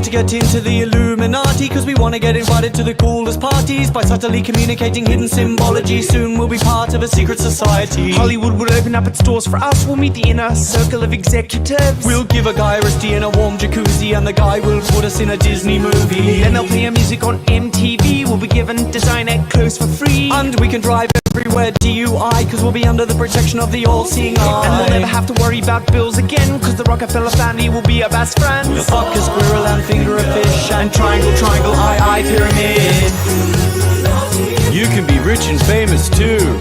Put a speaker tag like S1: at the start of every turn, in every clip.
S1: to get into the Illuminati, cause we want to get invited to the coolest parties by subtly communicating hidden symbology. Soon we'll be part of a secret society.
S2: Hollywood will open up its doors for us. We'll meet the inner circle of executives.
S1: We'll give a guy a wristy in a warm jacuzzi, and the guy will put us in a Disney movie.
S2: Then they'll play our music on MTV. We'll be given designer clothes for free.
S1: And we can drive everywhere DUI, cause we'll be under the protection of the all-seeing eye.
S2: And we'll never have to worry about bills again, cause the Rockefeller family will be our best friends.
S1: We'll fuck a squirrel and finger a fish, and triangle, triangle, eye, pyramid. You can be rich and famous too.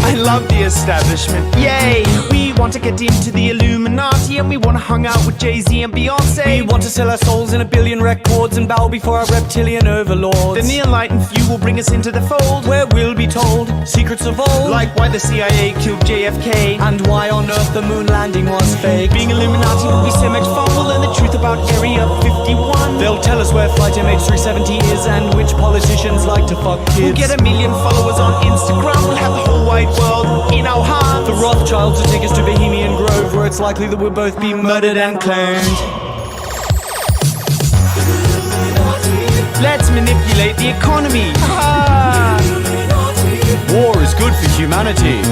S2: I love the establishment, yay! We want to get into the Illuminati, and we want to hang out with Jay-Z and Beyonce.
S1: We want to sell our souls in 1 billion records and bow before our reptilian overlords.
S2: Then the enlightened few will bring us into the fold,
S1: where we'll be told secrets of old,
S2: like why the CIA killed JFK,
S1: and why on earth the moon landing was fake.
S2: Being Illuminati will be so much fun. We'll learn the truth about Area 51.
S1: They'll tell us where Flight MH370 is, and which politicians like to fuck kids.
S2: We'll get 1 million followers on Instagram. We'll have the whole wide world in our hands.
S1: The Rothschilds will take us to Bohemian Grove, where it's likely that we'll both be murdered and cloned.
S2: Let's manipulate the economy.
S1: War is good for humanity.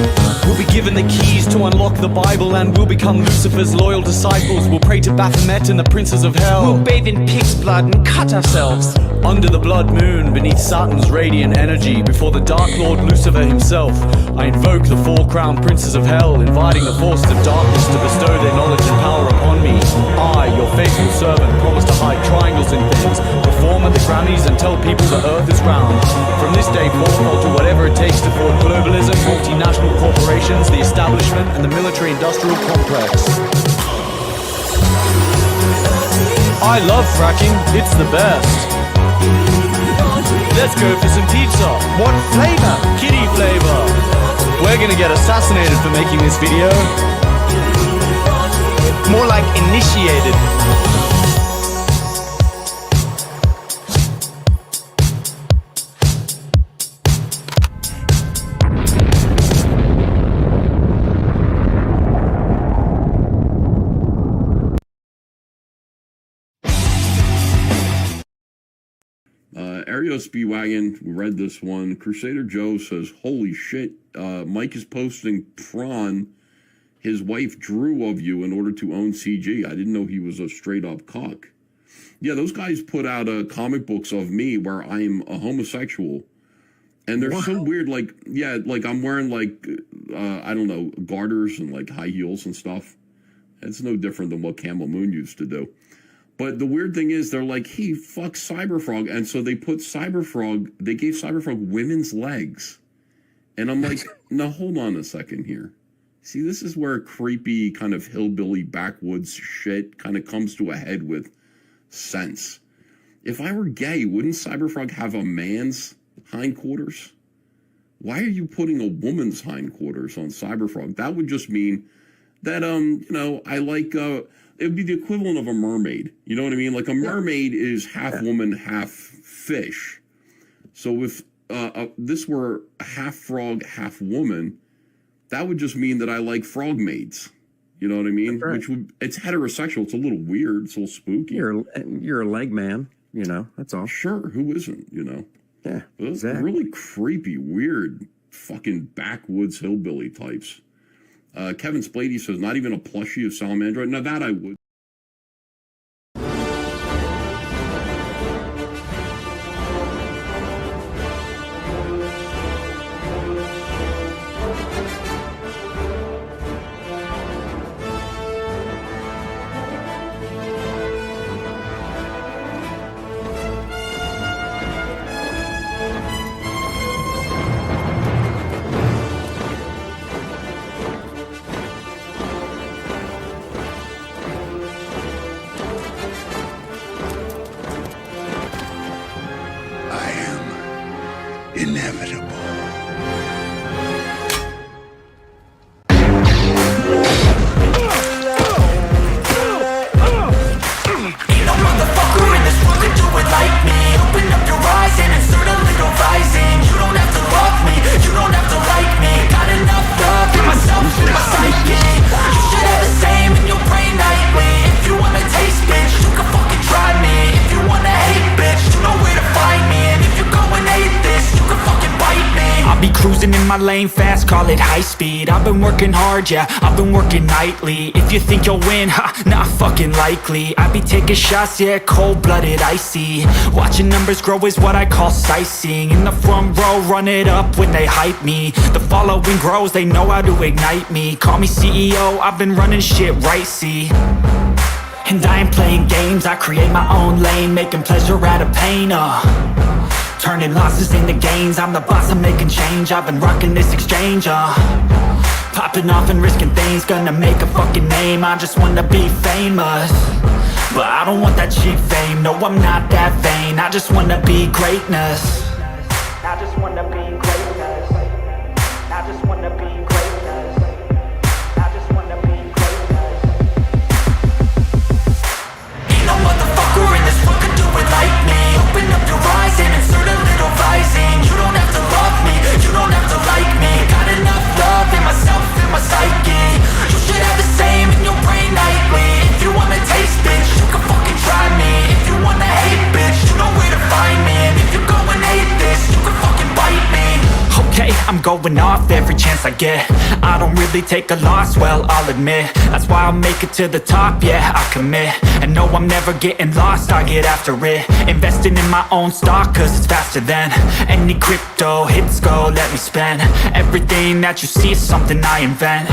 S1: We'll be given the keys to unlock the Bible, and we'll become Lucifer's loyal disciples. We'll pray to Baphomet and the princes of hell.
S2: We'll bathe in pig's blood and cut ourselves
S1: under the blood moon, beneath Satan's radiant energy, before the Dark Lord Lucifer himself. I invoke the 4 crowned princes of hell, inviting the forces of darkness to bestow their knowledge and power upon me. I, your faithful servant, promise to hide triangles in things, perform at the Grammys and tell people the earth is round. From this day forth, I'll do whatever it takes to thwart globalism, multinational corporations, the establishment, and the military-industrial complex. I love fracking, it's the best. Let's go for some pizza.
S2: What flavor?
S1: Kitty flavor. We're gonna get assassinated for making this video.
S2: More like initiated.
S3: Ario Speedwagon, we read this one. Crusader Joe says, holy shit, Mike is posting prawn his wife drew of you in order to own CG. I didn't know he was a straight up cock. Yeah, those guys put out comic books of me where I'm a homosexual. And they're so weird, like, yeah, like I'm wearing like, I don't know, garters and like high heels and stuff. It's no different than what Camel Moon used to do. But the weird thing is, they're like, he fucks Cyberfrog. And so they put Cyberfrog, they gave Cyberfrog women's legs. And I'm like, now hold on a second here. See, this is where creepy kind of hillbilly backwoods shit kind of comes to a head with sense. If I were gay, wouldn't Cyberfrog have a man's hindquarters? Why are you putting a woman's hindquarters on Cyberfrog? That would just mean that, you know, I like, it would be the equivalent of a mermaid. You know what I mean? Like a mermaid is half woman, half fish. So if this were half frog, half woman, that would just mean that I like frog maids. You know what I mean? Right. Which would, it's heterosexual. It's a little weird. It's a little spooky.
S4: You're a leg man, you know, that's all.
S3: Sure. Who isn't, you know?
S4: Yeah,
S3: exactly. Really creepy, weird, fucking backwoods hillbilly types. Kevin Splady says, not even a plushie of Salamandra. Now that I would.
S5: Inevitable.
S6: Ain't no motherfucker in this world can do it like me. Open up your eyes and insert a little rising. You don't have to love me, you don't have to like me. Got enough love in myself, in my psyche. You should have the same in your brain nightly. If you wanna taste, bitch,
S2: my lane fast, call it high speed. I've been working hard, yeah, I've been working nightly. If you think you'll win, ha, not fucking likely. I be taking shots, yeah, cold-blooded, icy. Watching numbers grow is what I call sightseeing. In the front row, run it up when they hype me. The following grows, they know how to ignite me. Call me CEO, I've been running shit right, see. And I ain't playing games, I create my own lane, making pleasure out of pain, turning losses into gains. I'm the boss, I'm making change. I've been rocking this exchange, popping off and risking things. Gonna make a fucking name, I just wanna be famous. But I don't want that cheap fame, no I'm not that vain. I just wanna be greatness. I just wanna be greatness. I just wanna be greatness. I just wanna be greatness. Ain't no motherfucker in this world could do it like me. Open up your eyes and insert a little rising. You don't have to love me, you don't have to like me. Got enough love in myself, in my psyche. You should have the same in your brain nightly. If you wanna taste, bitch, you can fucking try me. If you wanna hate, bitch, you know where to find me. And if you go and hate this, you can fucking bite me. Okay, I'm going off every chance I get. I don't really take a loss, well, I'll admit. That's why I'll make it to the top, yeah, I commit. And no, I'm never getting lost, I get after it. Investing in my own stock, cause it's faster than any crypto hits go, let me spend. Everything that you see is something I invent.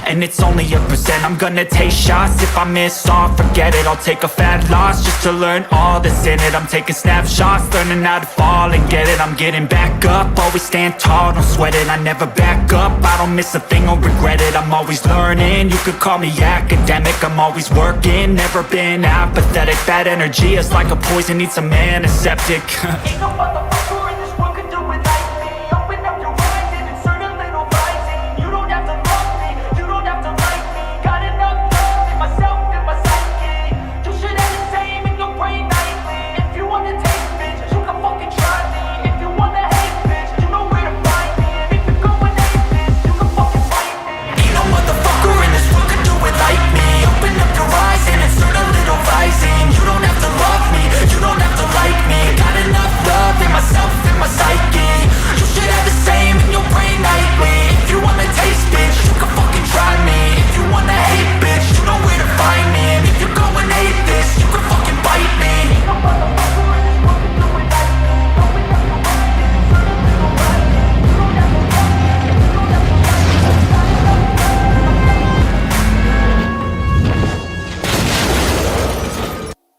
S2: And it's only a percent. I'm gonna take shots. If I miss all, forget it. I'll take a fat loss just to learn all that's in it. I'm taking snapshots, learning how to fall and get it. I'm getting back up, always stand tall, don't sweat it. I never back up, I don't miss a thing or regret it. I'm always learning, you could call me academic. I'm always working, never been apathetic. Bad energy is like a poison, needs some antiseptic. Ain't no motherfucker in this world could do it like me. Open up your eyes and insert a little rising. You don't have to love me, you don't have to like me. Got enough love in myself, in my psyche. You should have the same in your brain nightly. If you wanna taste, bitch, you can fucking try me. If you wanna hate, bitch, you know where to find me. And if you go and hate this, you can fucking fight me. Ain't no motherfucker in this world could do it like me. Open up your eyes and insert a little rising. You don't have to love me, you don't have to like me. Got enough love in myself, in my psyche. You should have the same in your brain nightly. If you wanna taste, bitch, you can fucking try me. If you wanna hate, bitch, you know where to find me. And if you go and hate this, you can fucking bite me. Ain't no motherfucker in this world could do it like me. Open up your eyes and insert a little rising. You don't have to love me, you don't have to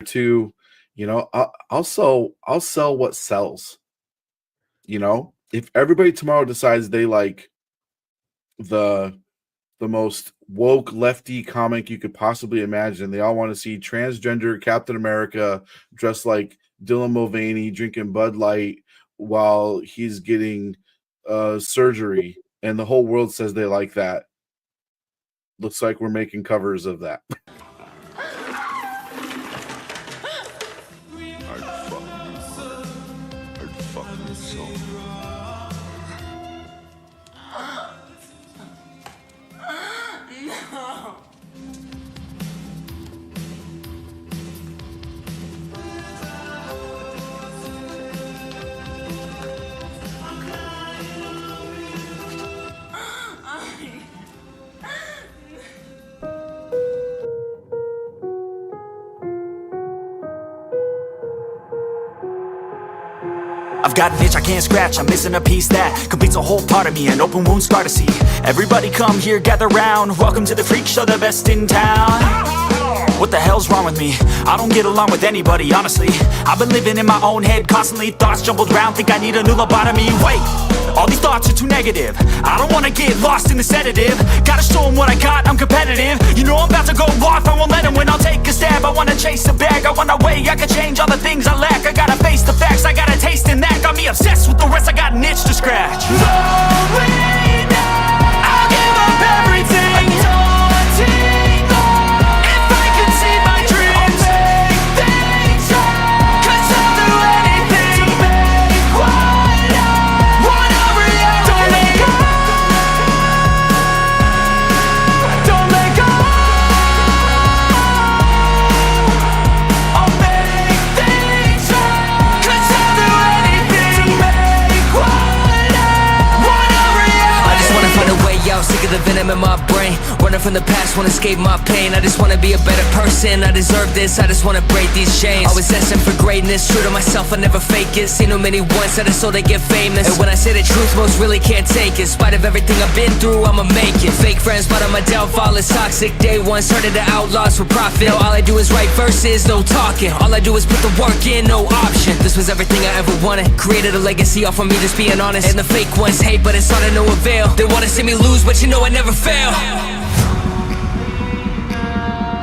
S7: to, you know, I'll sell what sells. You know, if everybody tomorrow decides they like the most woke lefty comic you could possibly imagine, they all want to see transgender Captain America dressed like Dylan Mulvaney drinking Bud Light while he's getting surgery, and the whole world says they like that. Looks like we're making covers of that.
S2: I've got an itch I can't scratch, I'm missing a piece that completes a whole part of me, an open wound scar to see. Everybody come here, gather round, welcome to the freak show, the best in town. What the hell's wrong with me? I don't get along with anybody, honestly. I've been living in my own head constantly, thoughts jumbled round, think I need a new lobotomy. Wait, all these thoughts are too negative. I don't wanna get lost in the sedative. Gotta show them what I got, I'm competitive. You know I'm about to go off, I won't let them win, I'll take a stab. I wanna chase a bag, I wanna weigh, I can change all the things I lack. I gotta face the facts, I got a taste in that. Got me obsessed with the rest, I got an itch to scratch. Slowly now, I'll give up everything. Daunting though, if I could see my dreams, I'll make things right. 'Cause I'll do anything to make what I want a reality. Don't let go, don't let go. I'll make things right.
S6: the venom in my brain. Running from the past, wanna escape my pain. I just wanna be a better person, I deserve this, I just wanna break these chains. Always destined for greatness, true to myself, I never fake it. Seen too many ones that are so they get famous. And when I say the truth, most really can't take it. In spite of everything I've been through, I'ma make it. Fake friends, but I'm a downfall, it's toxic. Day one, started to outlaws for profit. Now all I do is write verses, no talking. All I do is put the work in, no option. This was everything I ever wanted. Created a legacy off of me, just being honest. And the fake ones hate, but it's all to no avail. They wanna see me lose, but you know I never fail.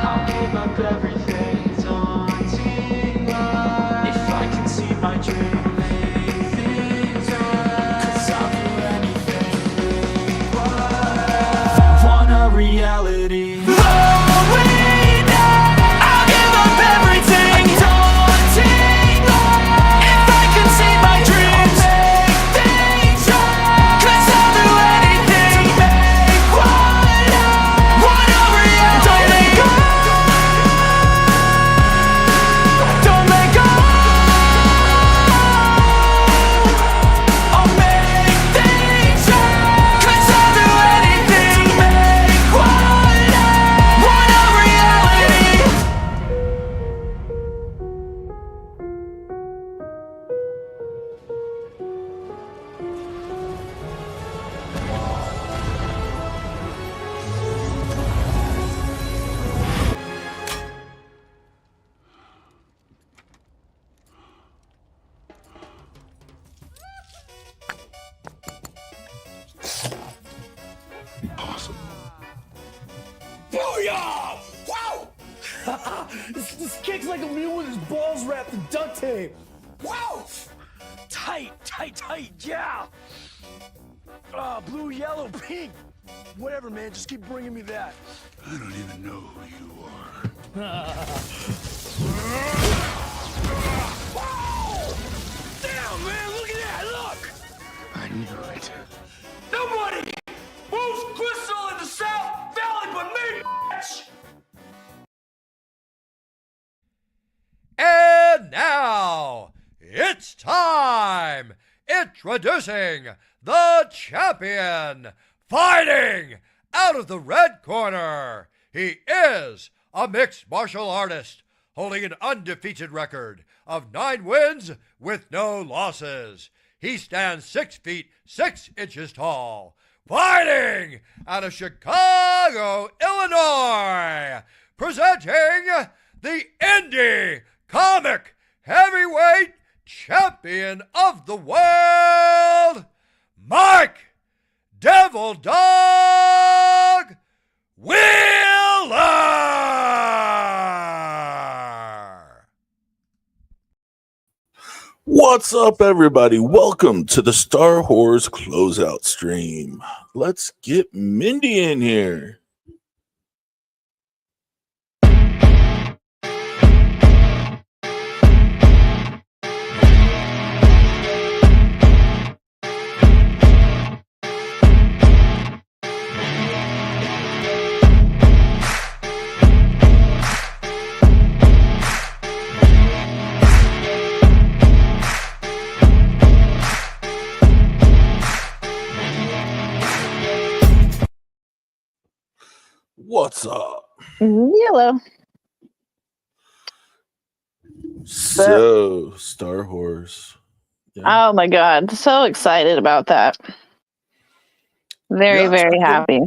S2: I'll give up everything, daunting if I can see my dream, make things right. 'Cause I'll do anything, want a reality.
S8: Booyah! Wow! this kicks like a mule with his balls wrapped in duct tape. Wow! Tight, yeah! Blue, yellow, pink. Whatever, man, just keep bringing me that.
S5: I don't even know who you are.
S8: Wow! Damn, man, look at that, look!
S5: I knew it.
S8: Nobody moves crystal in the South Valley but me, bitch!
S9: And now, it's time! Introducing the champion, fighting out of the red corner. He is a mixed martial artist, holding an undefeated record of 9 wins with no losses. He stands 6 feet 6 inches tall, fighting out of Chicago, Illinois, presenting the indie comic heavyweight champion of the world, Mike Devil Dog Wheeler.
S10: What's up, everybody? Welcome to the Star Wars closeout stream. Let's get Mindy in here. What's up?
S11: Yellow.
S10: So, Star Wars.
S11: Yeah. Oh my god, so excited about that. Very happy.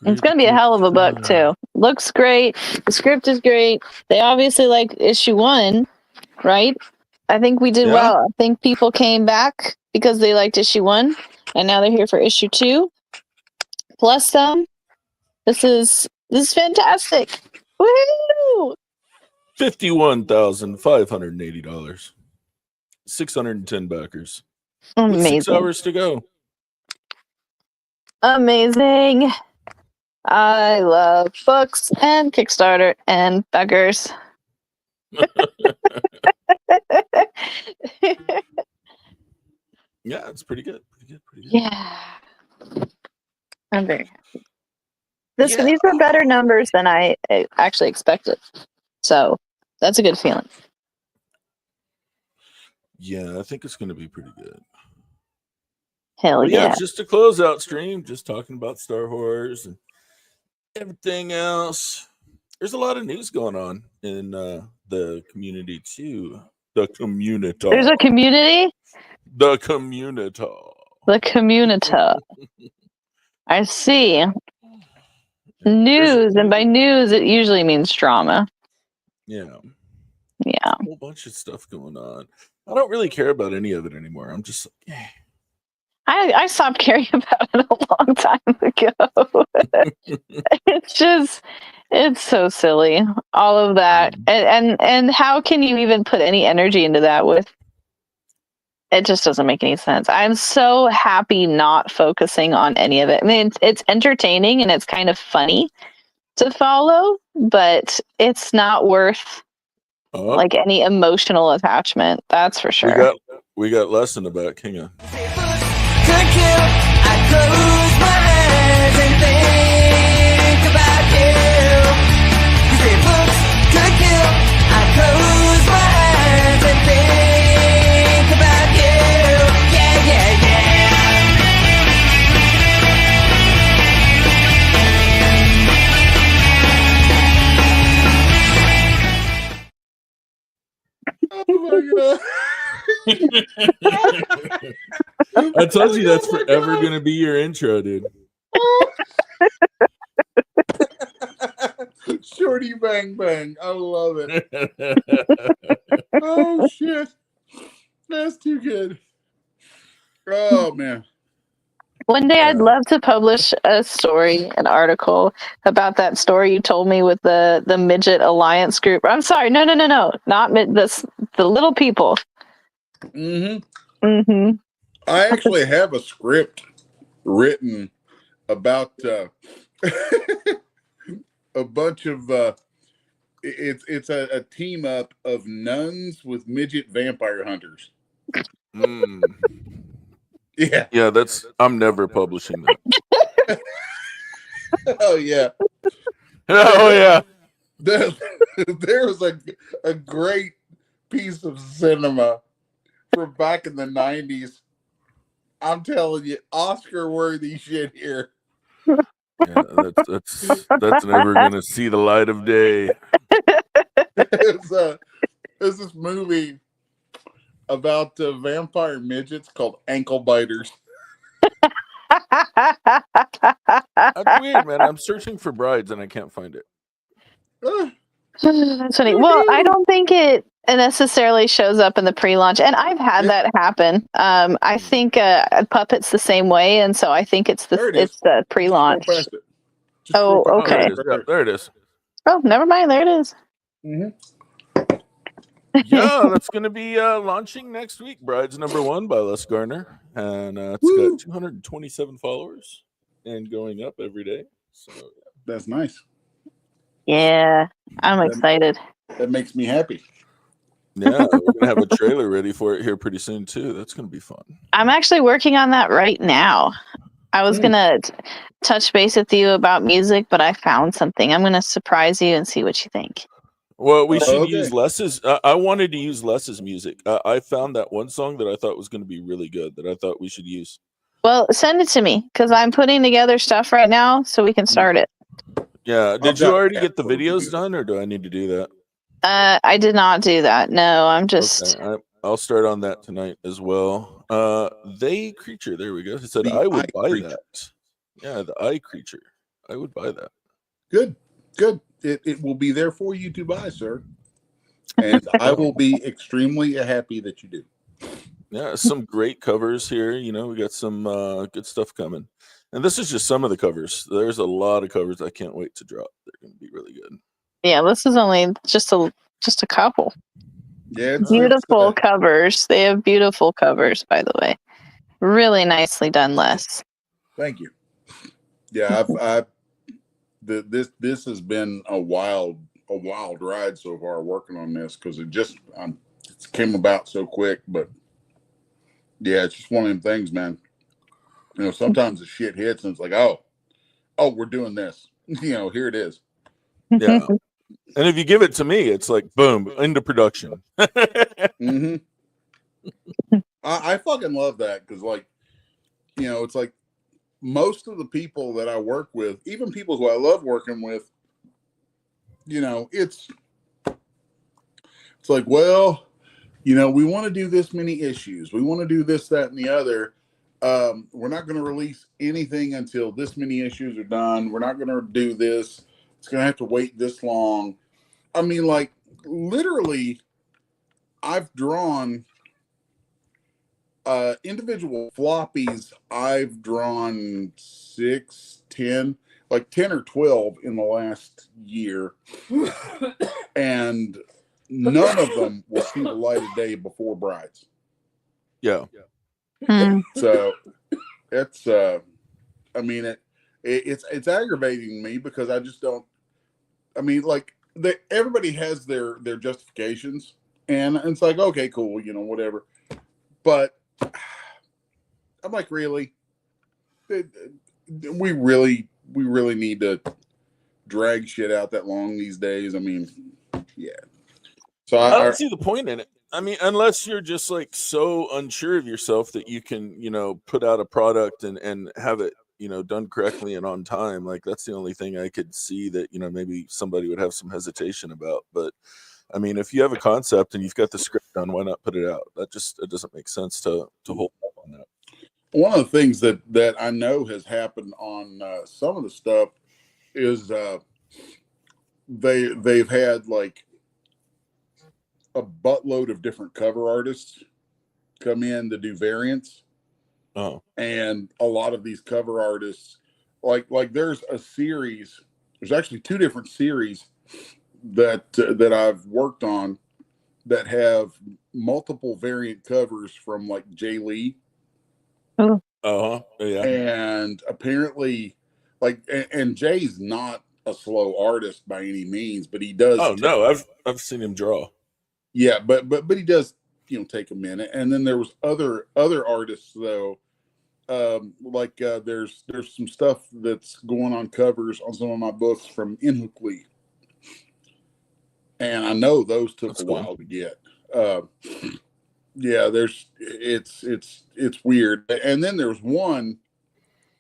S11: It's going to be a hell of a book too. Looks great. The script is great. They obviously like issue 1, right? I think we did well. I think people came back because they liked issue 1 and now they're here for issue 2. Plus some. This is fantastic. Woohoo!
S10: $51,580. 610 backers.
S11: Amazing.
S10: With 6 hours to go.
S11: Amazing. I love books and Kickstarter and buggers.
S10: Yeah, it's pretty good.
S11: Yeah. I'm very happy. These are better numbers than I actually expected. So that's a good feeling.
S10: Yeah, I think it's going to be pretty good.
S11: Hell
S10: But yeah,
S11: yeah.
S10: it's just a closeout stream, just talking about Star Wars and everything else. There's a lot of news going on in the community too. The community.
S11: There's a community?
S10: The community.
S11: The community. I see. News, and by news, it usually means drama.
S10: Yeah.
S11: Yeah.
S10: A whole bunch of stuff going on. I don't really care about any of it anymore. I'm just like, eh.
S11: I stopped caring about it a long time ago. It's so silly. All of that. And how can you even put any energy into that with it just doesn't make any sense. I'm so happy not focusing on any of it. I mean, it's entertaining and it's kind of funny to follow, but it's not worth like any emotional attachment. That's for sure.
S10: We got lesson about Kinga.
S2: Could kill, I close my eyes and think about you. 'Cause it looks could kill, I close my eyes and think about you. Yeah, yeah,
S7: Oh my god.
S10: I told you that's forever going to be your intro, dude.
S7: Shorty bang bang. I love it. Oh shit. That's too good. Oh man.
S11: One day I'd love to publish a story, an article about that story you told me with the midget alliance group. I'm sorry, no, not the little people.
S7: Mm-hmm.
S11: Mm-hmm.
S7: I actually have a script written about a bunch of it's a team up of nuns with midget vampire hunters.
S10: Mm.
S7: Yeah.
S10: Yeah, I'm never publishing that.
S7: Oh yeah.
S10: Oh yeah.
S7: There was a great piece of cinema from back in the 90s. I'm telling you, Oscar-worthy shit here.
S10: Yeah, that's never gonna see the light of day.
S7: It's this movie about vampire midgets called Ankle Biters.
S10: That's weird, man. I'm searching for brides and I can't find it.
S11: That's funny. Well, I don't think it necessarily shows up in the pre-launch, and I've had that happen. I think Puppet's the same way, and so I think it's the pre-launch. Oh, okay.
S10: There it is.
S11: Oh, never mind. There it is.
S7: Mm-hmm.
S10: Yeah, that's going to be launching next week. Brides #1 by Les Garner, and it's got 227 followers and going up every day. So
S7: that's nice.
S11: Yeah, I'm excited.
S7: That makes me happy.
S10: Yeah, we're gonna have a trailer ready for it here pretty soon too. That's gonna be fun.
S11: I'm actually working on that right now. I was gonna touch base with you about music, but I found something. I'm gonna surprise you and see what you think.
S10: Well, we should use Les's. I wanted to use Les's music. I found that one song that I thought was going to be really good that I thought we should use.
S11: Well, send it to me because I'm putting together stuff right now so we can start it.
S10: Yeah. Did you already get the videos done, or do I need to do that?
S11: I did not do that. No, I'm just.
S10: Okay. I'll start on that tonight as well. They Creature. There we go. It said I would buy that. Yeah, the Eye Creature. I would buy that.
S7: Good. It will be there for you to buy, sir. And I will be extremely happy that you do.
S10: Yeah, some great covers here. You know, we got some good stuff coming. And this is just some of the covers. There's a lot of covers I can't wait to drop. They're going to be really good.
S11: Yeah, this is only just a couple.
S7: Yeah,
S11: beautiful covers. They have beautiful covers, by the way. Really nicely done, Les.
S7: Thank you. Yeah, this has been a wild ride so far working on this because it came about so quick. But yeah, it's just one of them things, man. You know, sometimes the shit hits and it's like, oh, we're doing this. You know, here it is.
S10: Yeah. And if you give it to me, it's like boom, into production.
S7: Mm-hmm. I fucking love that because, like,
S12: you know, it's like most of the people that I work with, even people who I love working with, you know, it's like, well, you know, we want to do this many issues. We want to do this, that, and the other. We're not going to release anything until this many issues are done. We're not going to do this. It's going to have to wait this long. I mean, like, literally, I've drawn individual floppies. I've drawn 6, 10, like 10 or 12 in the last year. And none of them will see the light of day before Brides.
S7: Yeah.
S12: So it's I mean it's aggravating me because I just don't. I mean, like everybody has their justifications, and it's like, okay, cool, you know, whatever. But I'm like, really, we really need to drag shit out that long these days. I mean, yeah. So
S10: I don't see the point in it. I mean, unless you're just like so unsure of yourself that you can, you know, put out a product and have it, you know, done correctly and on time. Like that's the only thing I could see that, you know, maybe somebody would have some hesitation about. But I mean, if you have a concept and you've got the script done, why not put it out? It doesn't make sense to hold up on that.
S12: One of the things that I know has happened on some of the stuff is they've had like a buttload of different cover artists come in to do variants.
S7: Oh,
S12: and a lot of these cover artists, like there's a series. There's actually 2 different series that I've worked on that have multiple variant covers from like Jay Lee.
S7: yeah.
S12: And apparently, like, and Jay's not a slow artist by any means, but he does.
S7: Oh no, I've seen him draw.
S12: Yeah, but he does, you know, take a minute. And then there was other artists though. Like there's some stuff that's going on covers on some of my books from Inhook Lee. And I know those took a while to get. Yeah, it's weird. And then there's one.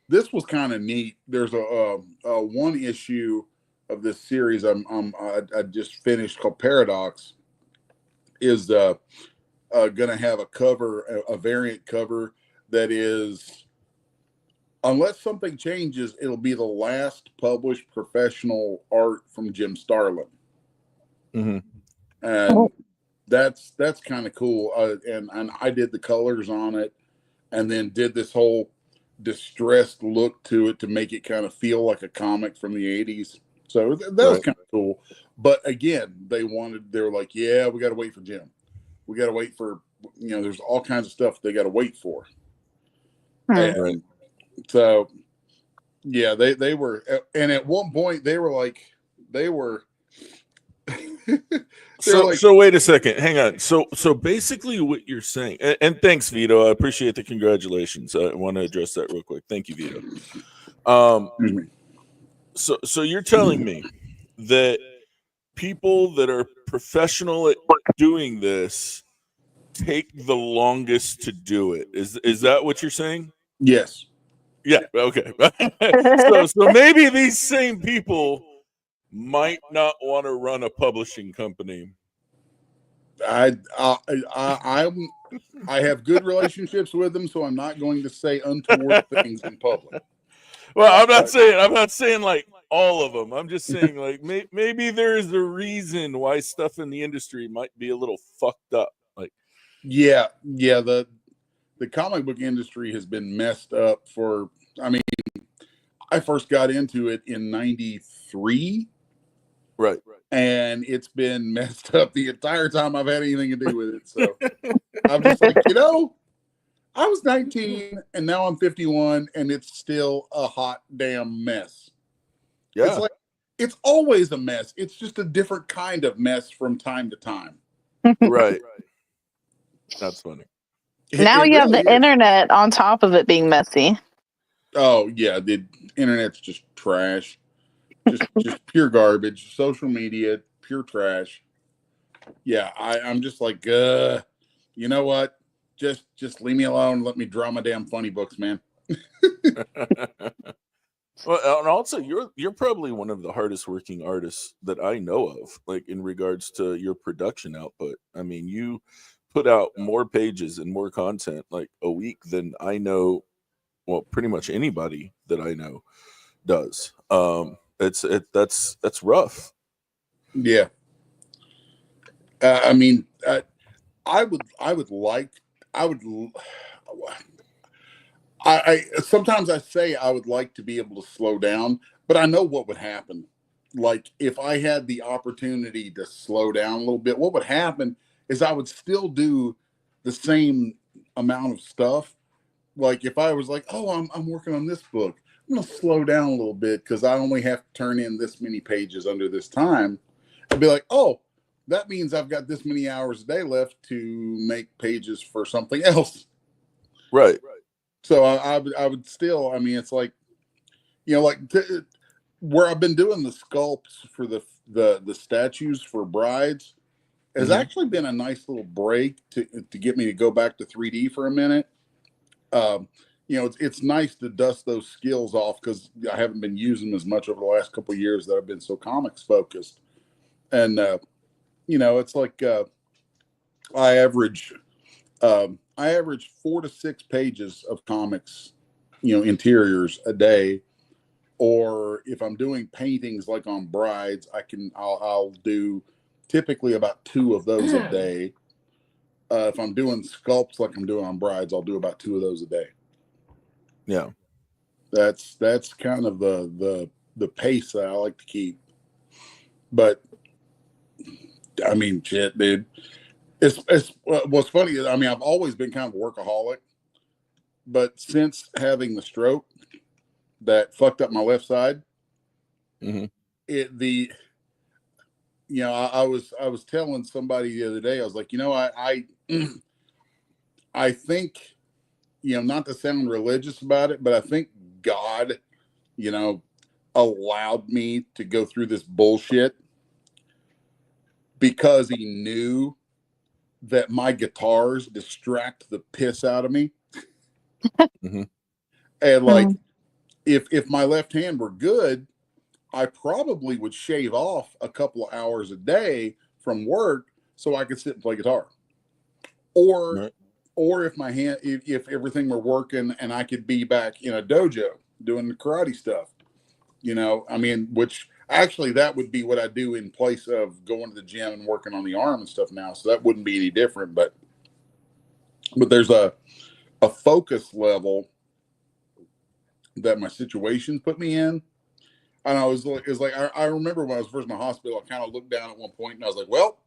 S12: This was kind of neat. There's a one issue of this series I just finished called Paradox. Is gonna have a cover, a variant cover that is, unless something changes, it'll be the last published professional art from Jim Starlin.
S7: Mm-hmm.
S12: And that's kind of cool. And I did the colors on it, and then did this whole distressed look to it to make it kind of feel like a comic from the 80s. So that was kind of cool. But again, they were like, yeah, we got to wait for Jim. We got to wait for, you know, there's all kinds of stuff they got to wait for. And so, yeah, they were, and at one point they were
S10: so wait a second, hang on. So basically what you're saying, and thanks, Vito. I appreciate the congratulations. I want to address that real quick. Thank you, Vito.
S12: Excuse me.
S10: So you're telling me that people that are professional at doing this take the longest to do it. Is that what you're saying?
S12: Yes.
S10: Yeah. Okay. so maybe these same people might not want to run a publishing company.
S12: I have good relationships with them, so I'm not going to say untoward things in public.
S10: Well, I'm not saying like all of them. I'm just saying like maybe there's a reason why stuff in the industry might be a little fucked up. Like,
S12: yeah, the comic book industry has been messed up for. I mean, I first got into it in '93,
S10: right,
S12: and it's been messed up the entire time I've had anything to do with it. So I'm just like, you know, I was 19 and now I'm 51 and it's still a hot damn mess.
S7: Yeah.
S12: It's like, it's always a mess. It's just a different kind of mess from time to time.
S10: Right. That's funny.
S11: Now you have the internet on top of it being messy.
S12: Oh yeah. The internet's just trash. Just pure garbage. Social media, pure trash. Yeah. I'm just like, you know what? Just leave me alone. Let me draw my damn funny books, man.
S10: Well, and also you're probably one of the hardest working artists that I know of, like in regards to your production output. I mean, you put out more pages and more content like a week than I know, well, pretty much anybody that I know does. That's rough.
S12: Yeah. I mean, I would like, I sometimes I say I would like to be able to slow down, but I know what would happen. Like if I had the opportunity to slow down a little bit, what would happen is I would still do the same amount of stuff. Like if I was like, oh, I'm working on this book, I'm gonna slow down a little bit because I only have to turn in this many pages under this time. I'd be like, oh, that means I've got this many hours a day left to make pages for something else.
S10: Right.
S12: So I would still, I mean, it's like, you know, like where I've been doing the sculpts for the statues for brides has actually been a nice little break to get me to go back to 3D for a minute. You know, it's nice to dust those skills off because I haven't been using them as much over the last couple of years that I've been so comics focused. And, you know, it's like I average 4 to 6 pages of comics, you know, interiors a day. Or if I'm doing paintings like on brides, I'll do typically about 2 of those a day. If I'm doing sculpts like I'm doing on brides, I'll do about 2 of those a day.
S10: Yeah.
S12: That's kind of the pace that I like to keep. But I mean, shit, dude. It's what's funny is, I mean, I've always been kind of a workaholic, but since having the stroke that fucked up my left side, you know, I was telling somebody the other day, I was like, you know, I think, you know, not to sound religious about it, but I think God, you know, allowed me to go through this bullshit because he knew that my guitars distract the piss out of me. And like, if my left hand were good, I probably would shave off a couple of hours a day from work so I could sit and play guitar. Or if my hand, if everything were working and I could be back in a dojo doing the karate stuff, you know, I mean, which actually that would be what I do in place of going to the gym and working on the arm and stuff now. So that wouldn't be any different, but there's a focus level that my situation put me in. And I was like, I remember when I was first in the hospital, I kind of looked down at one point and I was like, well,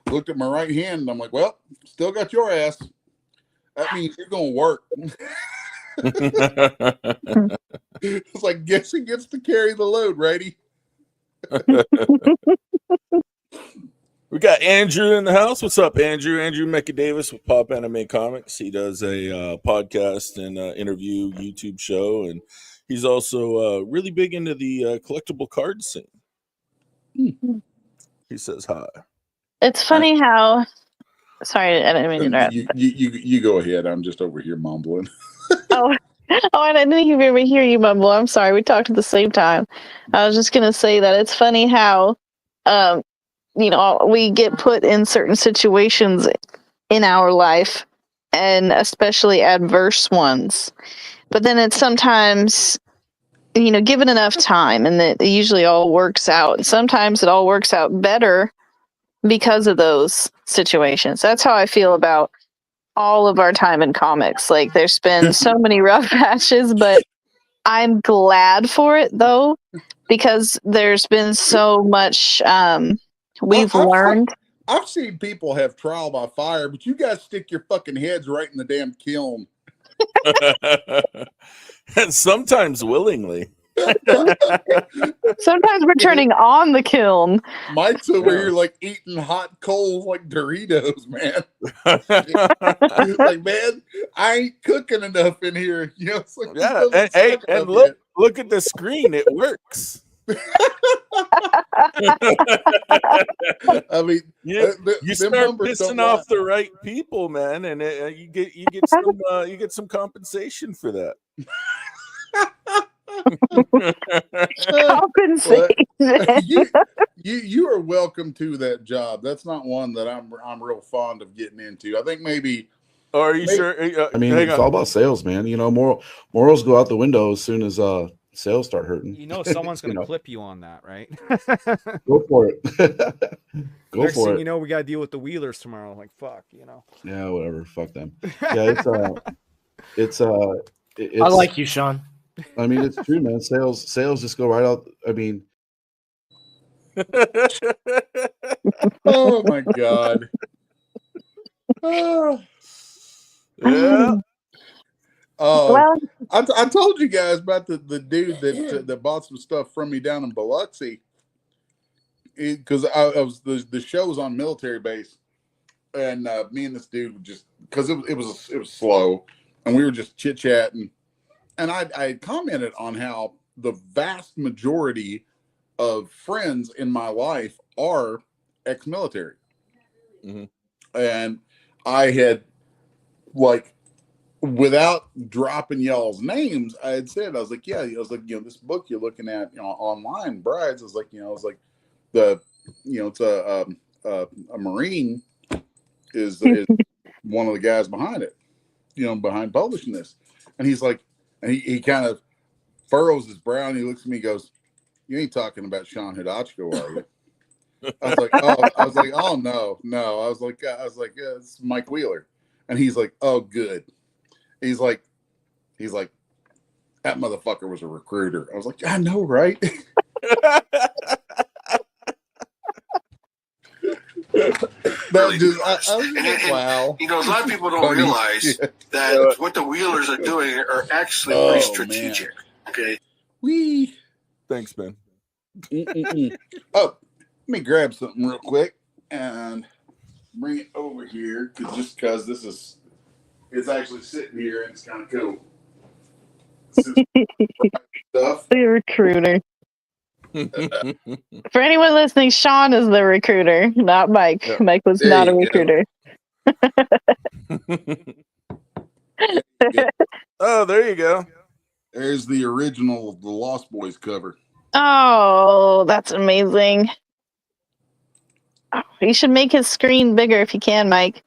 S12: looked at my right hand and I'm like, well, still got your ass. That means you're going to work. It's like, guess he gets to carry the load, righty?
S10: We got Andrew in the house. What's up, Andrew? Andrew Mecca Davis with Pop Anime Comics. He does a podcast and interview YouTube show, and he's also really big into the collectible card scene. He says hi.
S11: It's funny how. Sorry, I didn't mean to interrupt.
S12: You go ahead. I'm just over here mumbling.
S11: Oh, I didn't even hear you mumble. I'm sorry. We talked at the same time. I was just gonna say that it's funny how, you know, we get put in certain situations in our life, and especially adverse ones. But then it's sometimes, you know, given enough time, and it usually all works out. And sometimes it all works out better because of those situations. That's how I feel about all of our time in comics. Like, there's been so many rough patches, but I'm glad for it though, because there's been so much we've learned.
S12: I've seen people have trial by fire, but you guys stick your fucking heads right in the damn kiln.
S10: And sometimes willingly.
S11: Sometimes we're turning on the kiln.
S12: Mike's over here like eating hot coals like Doritos, man. Like, man, I ain't cooking enough in here. You know, it's like,
S10: yeah, and look at the screen. It works.
S12: I mean,
S10: you
S12: them
S10: start
S12: numbers don't
S10: pissing
S12: lie.
S10: off the right people, man, and you get some compensation for that.
S11: Compensation.
S12: You are welcome to that job. That's not one that I'm real fond of getting into. I think maybe.
S10: Oh, are you sure?
S13: I mean,
S10: hang
S13: it's
S10: on.
S13: all about sales, man. You know, morals go out the window as soon as sales start hurting.
S14: You know, someone's gonna clip you on that, right?
S13: Go for it. Go
S14: Next
S13: for
S14: thing
S13: it.
S14: you know, we gotta deal with the Wheelers tomorrow. Like, fuck, you know.
S13: Yeah, whatever. Fuck them. Yeah, it's
S15: I like you, Sean.
S13: I mean, it's true, man. Sales just go right out. I mean,
S12: Oh my god.
S10: Yeah.
S11: Well,
S12: I told you guys about the dude that bought some stuff from me down in Biloxi, because I was the show was on military base, and me and this dude were just because it was slow, and we were just chit chatting, and I commented on how the vast majority of friends in my life are ex-military, and I had, like, without dropping y'all's names, I had said, I was like, this book you're looking at, online, Brides, I was like, it's a Marine is one of the guys behind it, behind publishing this. And he's like, and he kind of furrows his brow and he looks at me and goes, "You ain't talking about Sean Hidachko, are you?" I was like, oh no. I was like, yeah, it's Mike Wheeler. And he's like, "Oh, good." He's like, "That motherfucker was a recruiter." I was like, "I know, right?"
S5: Really
S12: just,
S5: be
S12: I was
S5: honest.
S12: just like, wow.
S5: You know, a lot of people don't
S12: Funny
S5: realize
S12: shit.
S5: that what the Wheelers are doing are actually pretty strategic. Okay.
S12: Wee.
S10: Thanks, man.
S12: Oh, let me grab something real quick and bring it over here, because it's actually sitting here and it's kind of cool. Stuff.
S11: The recruiter. For anyone listening, Sean is the recruiter, not Mike.
S12: Yeah.
S11: Mike was
S12: There
S11: not a
S12: you
S11: recruiter.
S10: Oh, there you go.
S12: There's the original The Lost Boys cover.
S11: Oh, that's amazing. Oh, you should make his screen bigger if you can, Mike.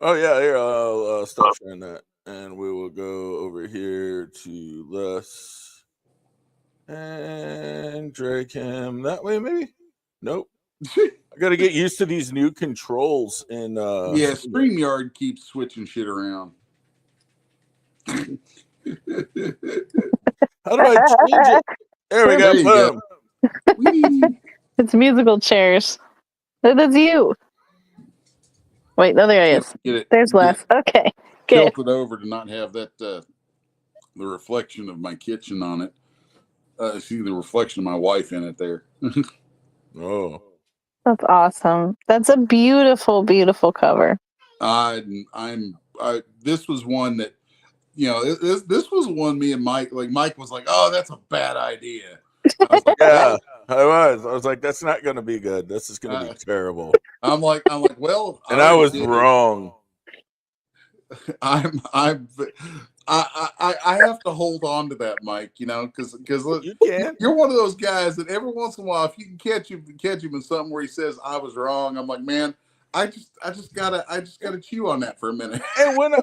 S10: Oh yeah, here I'll stop sharing that, and we will go over here to Les and drag him that way. Maybe. Nope. I got to get used to these new controls. And
S12: yeah, StreamYard keeps switching shit around.
S10: How do I change it? There we
S12: There you
S10: go. Boom.
S11: It's musical chairs. That's you. Wait, no, there he is. There's Les. Okay, good.
S12: Tilted over to not have that the reflection of my kitchen on it. See the reflection of my wife in it there.
S10: Oh,
S11: that's awesome. That's a beautiful, beautiful cover.
S12: This was one that, this was one me and Mike was like, "Oh, that's a bad idea." I was like,
S10: yeah, I was like, that's not going to be good. This is going to be terrible.
S12: I'm like, well,
S10: and I was wrong.
S12: I have to hold on to that, Mike. Because
S10: you can.
S12: You're one of those guys that every once in a while, if you can catch him in something where he says I was wrong, I'm like, man, I just gotta chew on that for a minute.
S10: And when I'm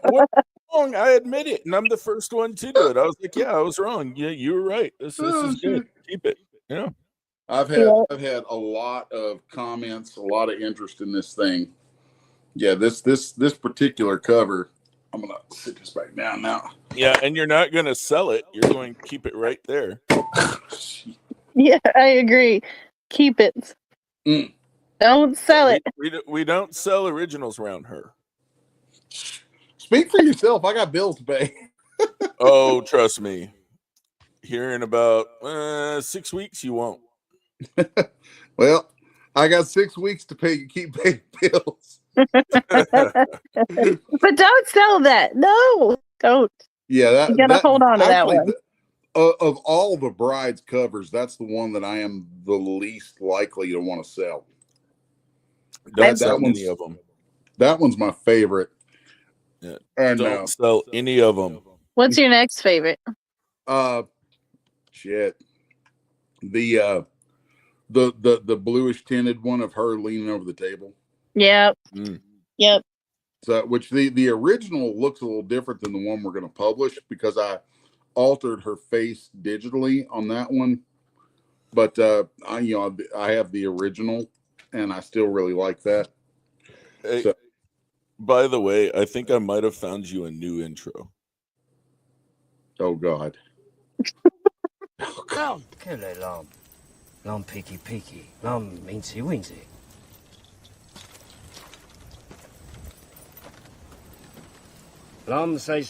S10: wrong, I admit it, and I'm the first one to do it. I was like, yeah, I was wrong. Yeah, you were right. This is good. Keep it. Yeah.
S12: I've had a lot of comments, a lot of interest in this thing. Yeah, this particular cover, I'm gonna sit this back down now.
S10: Yeah, and you're not gonna sell it. You're going to keep it right there.
S11: Yeah, I agree. Keep it. Don't sell it.
S10: We don't sell originals around her.
S12: Speak for yourself. I got bills to pay.
S10: Oh, trust me. Here in about 6 weeks, you won't.
S12: Well, I got 6 weeks to keep paying bills.
S11: But don't sell that. No, don't.
S12: Yeah,
S11: you gotta hold on to that one.
S12: of all the brides covers, that's the one that I am the least likely to want to sell.
S10: Don't sell any of them.
S12: That one's my favorite.
S10: Yeah.
S12: And
S10: Don't sell any of them.
S11: What's your next favorite?
S12: Shit. The bluish tinted one of her leaning over the table.
S11: Yep. Yep.
S12: So, which the original looks a little different than the one we're going to publish because I altered her face digitally on that one. But I have the original, and I still really like that.
S10: Hey,
S12: So,
S10: by the way, I think I might have found you a new intro.
S12: Oh God.
S16: Long, long peaky peaky, long mincy wincy. Long say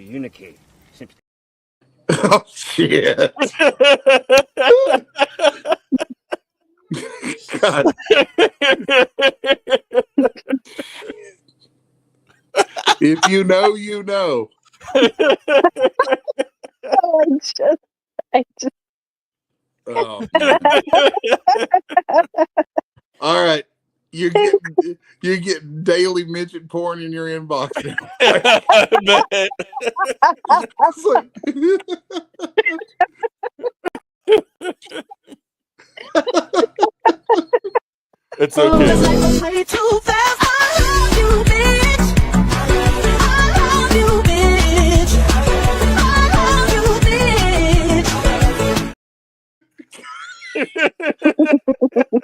S16: uniki.
S12: Oh shit. God. If you know, you know.
S11: I just.
S12: Oh, all right. You're getting daily midget porn in your inbox.
S10: It's okay.
S2: Way too fast. I love you, bitch. I love you, bitch. I love you, bitch.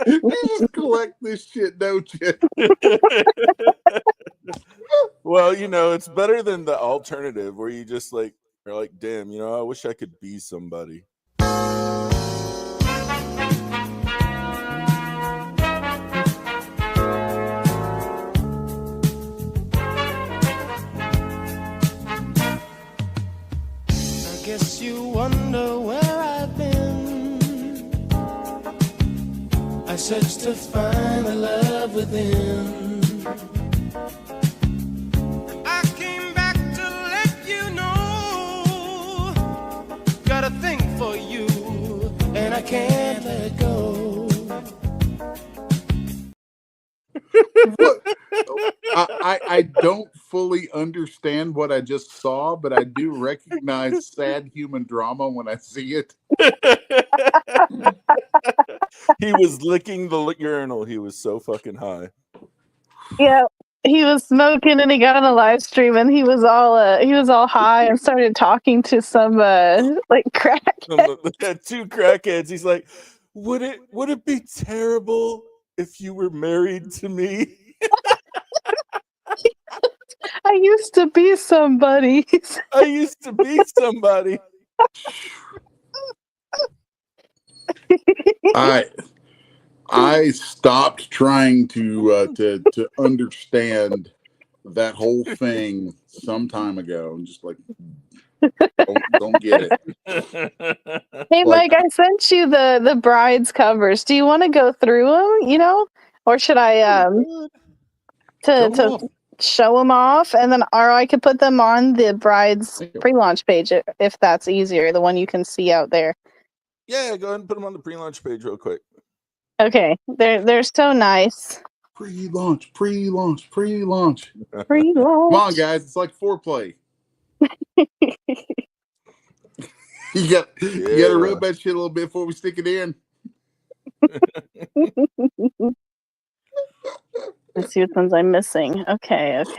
S12: You just collect this shit, don't you?
S10: Well, it's better than the alternative where you just are like, damn, I wish I could be somebody.
S8: I guess you wonder where I've been. I searched to find the love within. I came back to let you know. Got a thing for you, and I can't let go.
S12: I don't fully understand what I just saw, but I do recognize sad human drama when I see it.
S10: He was licking the urinal. He was so fucking high.
S11: Yeah, he was smoking and he got on a live stream and he was all high and started talking to some crackhead.
S10: Two crackheads. He's like, would it be terrible if you were married to me?
S11: I used to be somebody.
S10: I used to be somebody.
S12: I stopped trying to understand that whole thing some time ago, and just like don't get it.
S11: Hey, Mike, I sent you the brides covers. Do you want to go through them? Or should I to show them off, and then or I could put them on the brides pre-launch page if that's easier, the one you can see out there.
S10: Yeah, go ahead and put them on the pre-launch page real quick.
S11: Okay, they're so nice.
S12: Pre-launch.
S11: Pre-launch.
S12: Come on, guys, it's like foreplay. You got to rub that shit a little bit before we stick it in.
S11: Let's see which ones I'm missing. Okay.
S10: Let's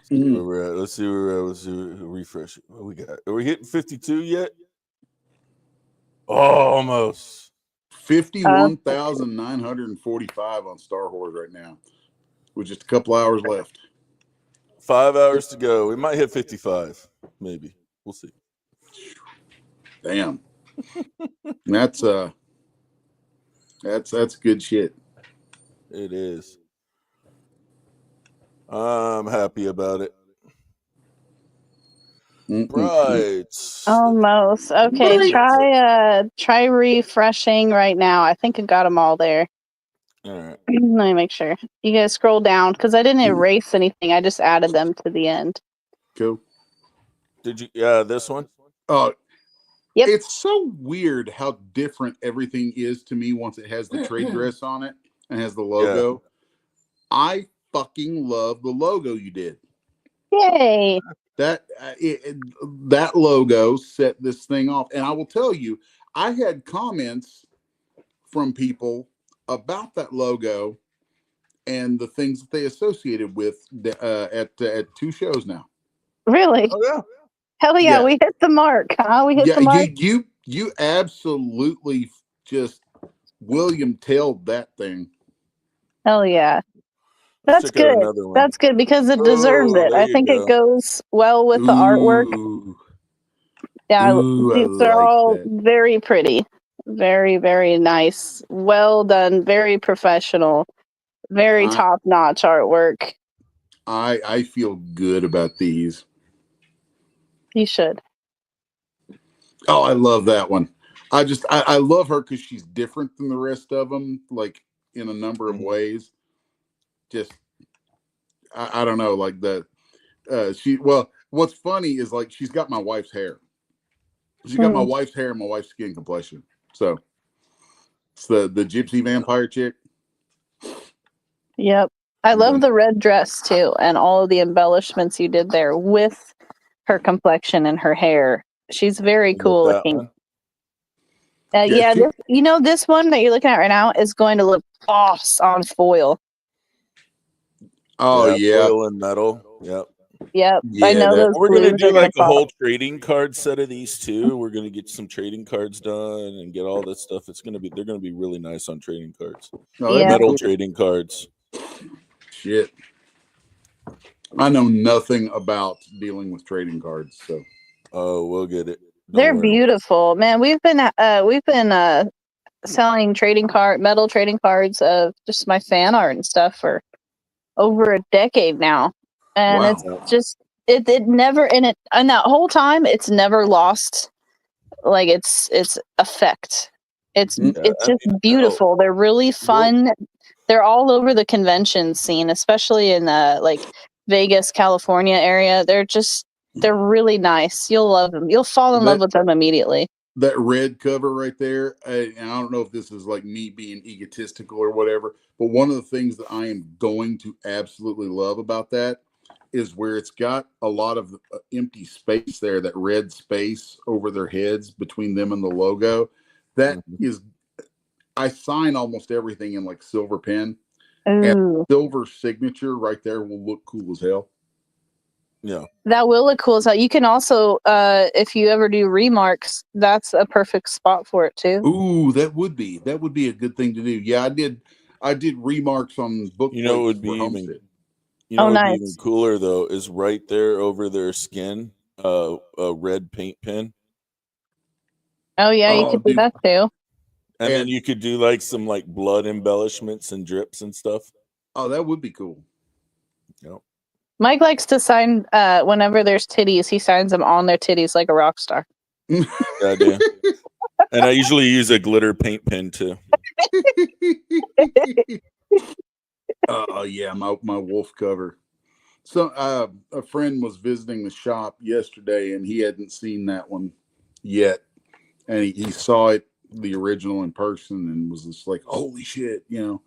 S10: see where we're at. Let's see refresh. What we got? Are we hitting 52 yet? Oh, almost.
S12: 51,945 on Star Wars right now, with just a couple hours left.
S10: 5 hours to go. We might hit 55, maybe. We'll see.
S12: Damn, that's good shit.
S10: It is. I'm happy about it. Right.
S11: Almost. Okay, try refreshing right now. I think I got them all there.
S10: All right.
S11: Let me make sure. You guys scroll down because I didn't erase anything. I just added them to the end.
S12: Cool.
S10: Did you? Yeah, this one.
S12: Oh,
S11: Yep.
S12: It's so weird how different everything is to me once it has the trade dress on it and has the logo. I fucking love the logo you did.
S11: Yay!
S12: That that logo set this thing off, and I will tell you, I had comments from people about that logo and the things that they associated with at 2 shows now.
S11: Really?
S10: Oh yeah.
S11: Hell yeah, we hit the mark, huh? We hit
S12: Yeah,
S11: the mark.
S12: you absolutely just William tailed that thing.
S11: Hell yeah.
S10: Let's
S11: That's
S10: check out
S11: good.
S10: another one.
S11: That's good because it deserves it.
S10: There
S11: I
S10: you
S11: think it
S10: go.
S11: goes well with the artwork. Yeah, these are
S12: like
S11: all
S12: that.
S11: very pretty. Very, very nice. Well done. Very professional. Very top notch artwork.
S12: I feel good about these.
S11: You should.
S12: Oh, I love that one. I love her because she's different than the rest of them, like in a number of ways. Just I don't know, like what's funny is like she's got my wife's hair. She's got my wife's hair and my wife's skin complexion. So it's the gypsy vampire chick.
S11: Yep. I love the red dress too, and all of the embellishments you did there with her complexion and her hair. She's very cool looking. Yeah, this one that you're looking at right now is going to look boss on foil.
S12: Oh yeah.
S10: Foil and metal. Yep.
S11: Yep. I know those.
S10: We're gonna do like a
S11: pop.
S10: whole trading card set of these too. We're gonna get some trading cards done and get all this stuff. They're gonna be really nice on trading cards. Metal trading cards.
S12: Shit. I know nothing about dealing with trading cards, so.
S10: Oh, we'll get it.
S11: They're beautiful, man. We've been selling metal trading cards of just my fan art and stuff for over a decade now, and it's just it never and that whole time it's never lost like its effect. It's just beautiful. They're really fun. They're all over the convention scene, especially in the like Vegas, California area. They're really nice. You'll love them. You'll fall in love with them immediately.
S12: That red cover right there, and I don't know if this is like me being egotistical or whatever, but one of the things that I am going to absolutely love about that is where it's got a lot of empty space there, that red space over their heads between them and the logo. That is, I sign almost everything in like silver pen. And silver signature right there will look cool as hell.
S10: Yeah.
S11: That will look cool as hell. You can also, if you ever do remarks, that's a perfect spot for it too.
S12: Ooh, that would be a good thing to do. Yeah, I did remarks on book.
S10: You know what would be
S12: Homestead.
S10: Be even cooler though is right there over their skin, a red paint pen.
S11: Oh yeah, you could do that too.
S10: And then you could do like some like blood embellishments and drips and stuff.
S12: Oh, that would be cool.
S10: Yep.
S11: Mike likes to sign whenever there's titties, he signs them on their titties like a rock star.
S10: Yeah, I do. And I usually use a glitter paint pen too.
S12: Oh yeah, my wolf cover. So a friend was visiting the shop yesterday and he hadn't seen that one yet. And he saw it, the original, in person, and was just like, holy shit, you know.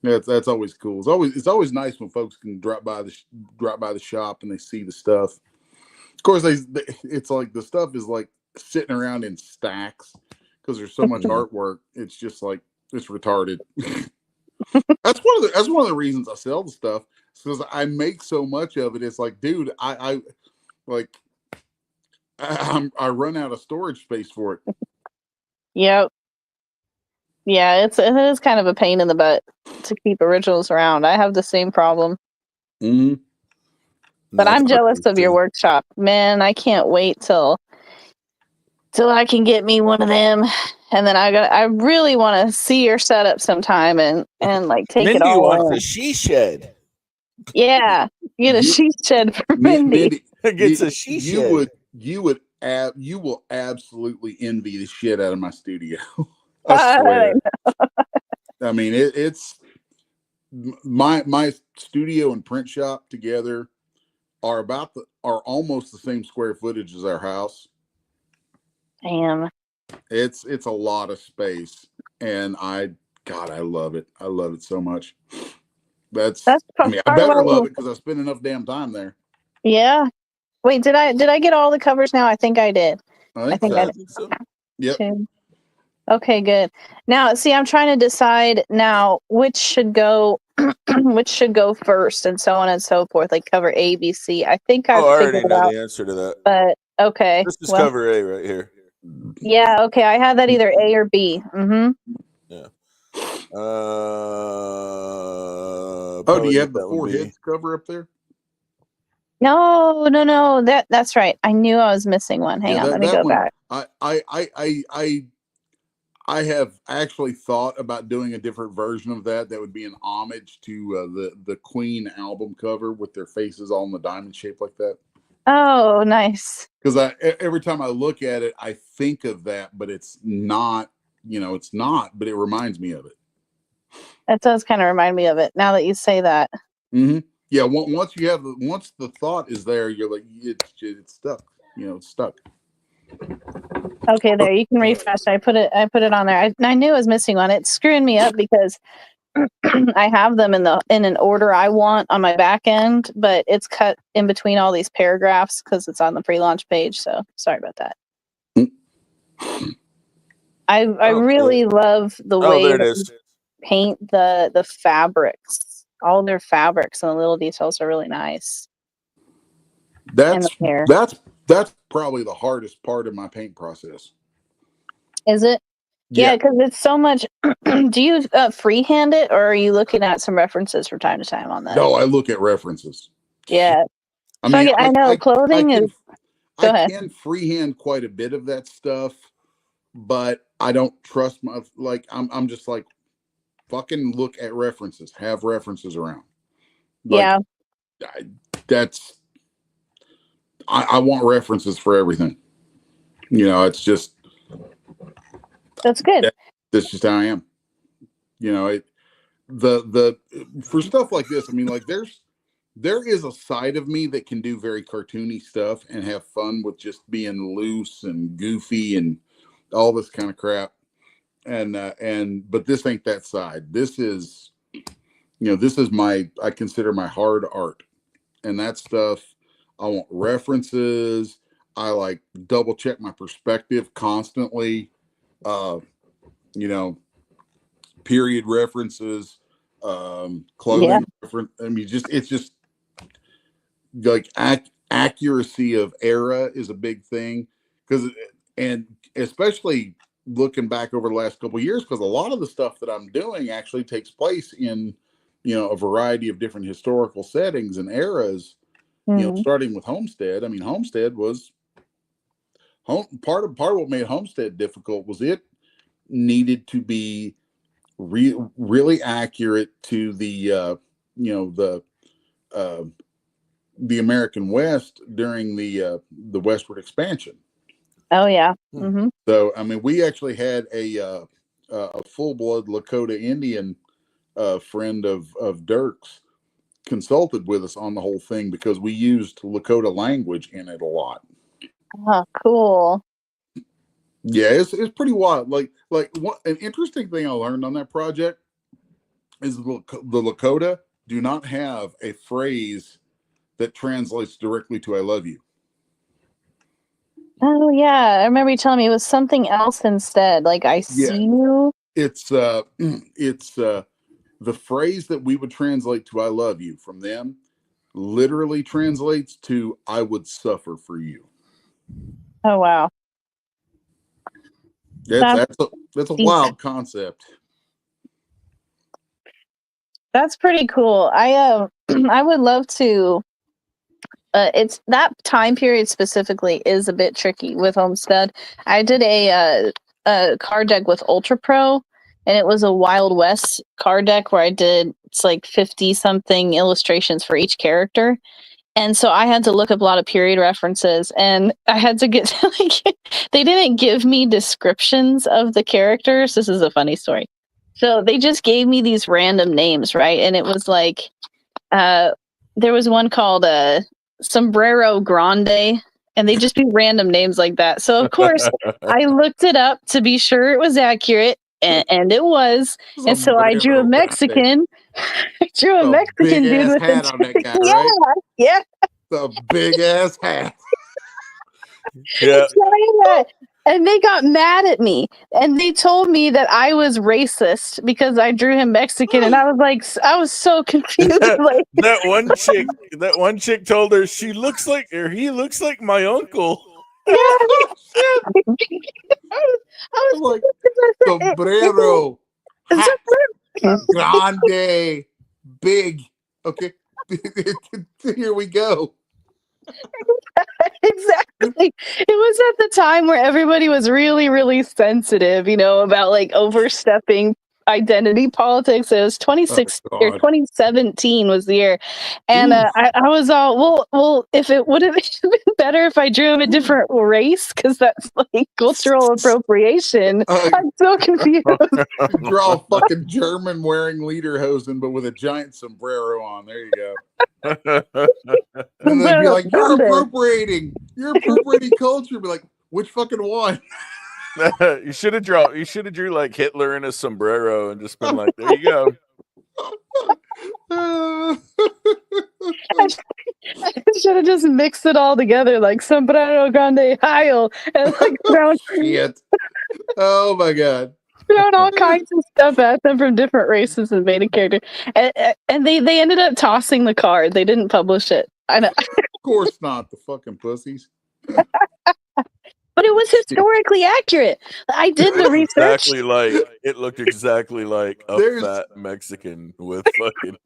S12: That's always cool. It's always nice when folks can drop by the shop and they see the stuff. Of course, it's like the stuff is like sitting around in stacks because there's so much artwork. It's just like it's retarded. That's one of the reasons I sell the stuff, because I make so much of it. It's like, dude, I run out of storage space for it.
S11: Yep. Yeah, it is kind of a pain in the butt to keep originals around. I have the same problem.
S12: Mm-hmm.
S11: But I'm jealous of your workshop. Man, I can't wait till I can get me one of them. And then I really want to see your setup sometime and like take
S10: Mindy
S11: it all
S10: wants
S11: in.
S10: a she shed.
S11: Yeah, get a she shed for Mindy.
S10: Gets a she shed.
S12: You will absolutely envy the shit out of my studio. I swear. I mean, it's my studio and print shop together are almost the same square footage as our house.
S11: Damn.
S12: It's a lot of space, and God, I love it. I love it so much. I better love it because I spend enough damn time there.
S11: Yeah. Wait, did I get all the covers now? I think I did.
S12: I think
S11: I
S12: so.
S11: did.
S12: Yep.
S11: Two. Okay, good. Now, see, I'm trying to decide now which should go first, and so on and so forth. Like cover A, B, C. I think I've
S10: I already
S11: figured it
S10: know
S11: out.
S10: the answer to that.
S11: But okay,
S10: This is
S11: well,
S10: cover A right here.
S11: yeah, okay. I have that either A or B. Mm-hmm.
S10: Yeah.
S12: Do you have the four heads cover up there?
S11: No. That's right. I knew I was missing one. Hang on, let me go back.
S12: I have actually thought about doing a different version of that. That would be an homage to the Queen album cover with their faces all in the diamond shape like that.
S11: Oh, nice.
S12: Because every time I look at it, I think of that, but it's not. It's not. But it reminds me of it.
S11: That does kind of remind me of it. Now that you say that.
S12: Mm-hmm. Yeah. Once the thought is there, you're like it's stuck. It's stuck.
S11: Okay, there you can refresh. I put it on there. I knew I was missing one. It's screwing me up because I have them in an order I want on my back end, but it's cut in between all these paragraphs because it's on the pre-launch page. So sorry about that. I really love the way
S10: there it
S11: that
S10: is.
S11: you paint the fabrics. All their fabrics and the little details are really nice.
S12: That's probably the hardest part of my paint process.
S11: Is it? Yeah, because it's so much. Do you freehand it, or are you looking at some references from time to time on that?
S12: No, I look at references.
S11: Yeah.
S12: I mean,
S11: I know clothing is. Go ahead.
S12: I can freehand quite a bit of that stuff, but I don't trust I'm just like, fucking look at references. Have references around.
S11: Yeah.
S12: I want references for everything. It's just.
S11: That's good.
S12: That's just how I am. For stuff like this, I mean, like there is a side of me that can do very cartoony stuff and have fun with just being loose and goofy and all this kind of crap. But this ain't that side. This is I consider my hard art, and that stuff. I want references. I like double check my perspective constantly. Period references, clothing reference. I mean, it's just like accuracy of era is a big thing and especially looking back over the last couple of years, because a lot of the stuff that I'm doing actually takes place in a variety of different historical settings and eras. Starting with Homestead. I mean, Homestead was part of what made Homestead difficult was it needed to be really accurate to the American West during the westward expansion.
S11: Oh yeah. Mm-hmm.
S12: So I mean, we actually had a full-blood Lakota Indian friend of Dirk's consulted with us on the whole thing because we used Lakota language in it a lot.
S11: Oh, cool.
S12: Yeah, it's pretty wild. Like an interesting thing I learned on that project is the Lakota do not have a phrase that translates directly to "I love you."
S11: Oh yeah, I remember you telling me it was something else instead. Like I see you.
S12: It's the phrase that we would translate to "I love you" from them literally translates to "I would suffer for you."
S11: Oh wow.
S12: That's a wild concept.
S11: That's pretty cool. I I would love to. It's that time period specifically is a bit tricky with Homestead. I did a card deck with Ultra Pro, and it was a Wild West card deck where it's like 50 something illustrations for each character. And so I had to look up a lot of period references, and I had to get they didn't give me descriptions of the characters. This is a funny story. So they just gave me these random names, right? And it was like there was one called Sombrero Grande, and they just be random names like that. So of course I looked it up to be sure it was accurate, and it was. And so I drew a Mexican. I drew a Mexican
S12: big
S11: dude
S12: ass
S11: with
S12: hat on that guy,
S11: yeah,
S12: right?
S11: yeah.
S12: The big ass hat.
S10: Yeah.
S11: And they got mad at me, and they told me that I was racist because I drew him Mexican, and I was like, I was so confused. Like,
S10: that one chick told her he looks like my uncle.
S11: yeah,
S12: I was like, sombrero, hat, grande, big. Okay, here we go.
S11: Exactly. It was at the time where everybody was really, really sensitive, about like overstepping identity politics. It was 2016 or 2017 was the year, and I was all well. If it would have been better if I drew him a different race, because that's like cultural appropriation. I'm so confused.
S12: Draw a fucking German wearing lederhosen, but with a giant sombrero on. There you go. And they'd be like, "You're appropriating culture." Be like, which fucking one?
S10: You should have drew like Hitler in a sombrero and just been like, there you go.
S11: I should have just mixed it all together, like sombrero grande Heil, and like thrown
S12: shit. Oh my god.
S11: Thrown all kinds of stuff at them from different races and made a character, and they ended up tossing the card. They didn't publish it. I know.
S12: Of course not, the fucking pussies.
S11: But it was historically accurate. I did the research.
S10: It looked exactly like a fat Mexican with fucking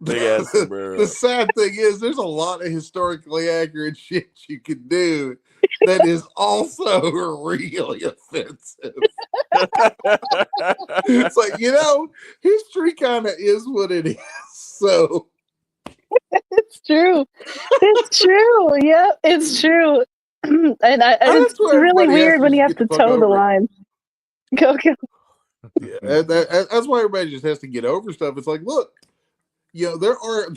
S10: big ass sombrero.
S12: The sad thing is, there's a lot of historically accurate shit you can do that is also really offensive. It's like, history kind of is what it is. So
S11: it's true. It's true. Yep, it's true. And it's really weird when you have to toe the line. Go.
S12: Yeah, that's why everybody just has to get over stuff. It's like, look, there are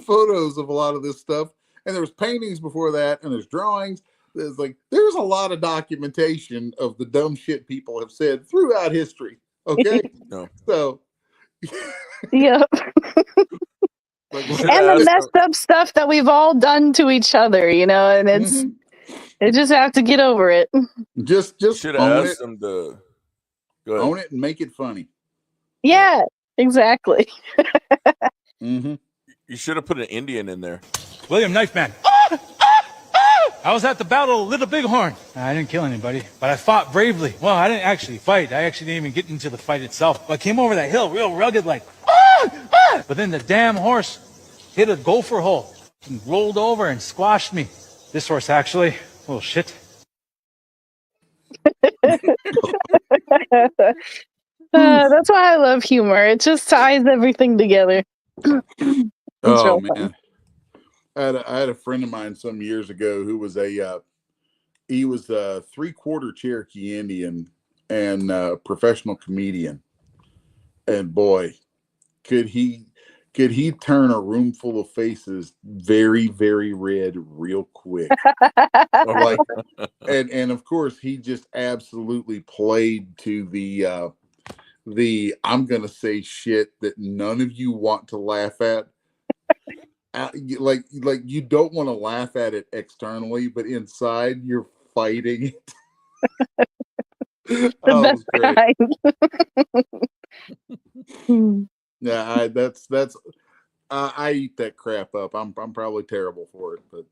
S12: photos of a lot of this stuff, and there's paintings before that, and there's drawings. There's a lot of documentation of the dumb shit people have said throughout history. Okay,
S10: no.
S12: So
S11: yep. And the messed up stuff that we've all done to each other, and it's. They just have to get over it.
S12: Just
S10: should have asked them to
S12: own it and make it funny.
S11: Yeah, exactly.
S10: You should have put an Indian in there.
S17: William Knifeman. I was at the Battle of Little Bighorn. I didn't kill anybody, but I fought bravely. Well, I didn't actually fight. I actually didn't even get into the fight itself. But I came over that hill real rugged like, but then the damn horse hit a gopher hole and rolled over and squashed me. This horse actually. Oh, shit.
S11: That's why I love humor. It just ties everything together.
S12: Oh, man. I had a friend of mine some years ago who was a 3/4 Cherokee Indian and professional comedian. And boy, could he turn a room full of faces very, very red real quick. And of course he just absolutely played to the I'm gonna say shit that none of you want to laugh at. Like you don't want to laugh at it externally, but inside you're fighting it.
S11: The best kind.
S12: Yeah, I eat that crap up. I'm probably terrible for it, but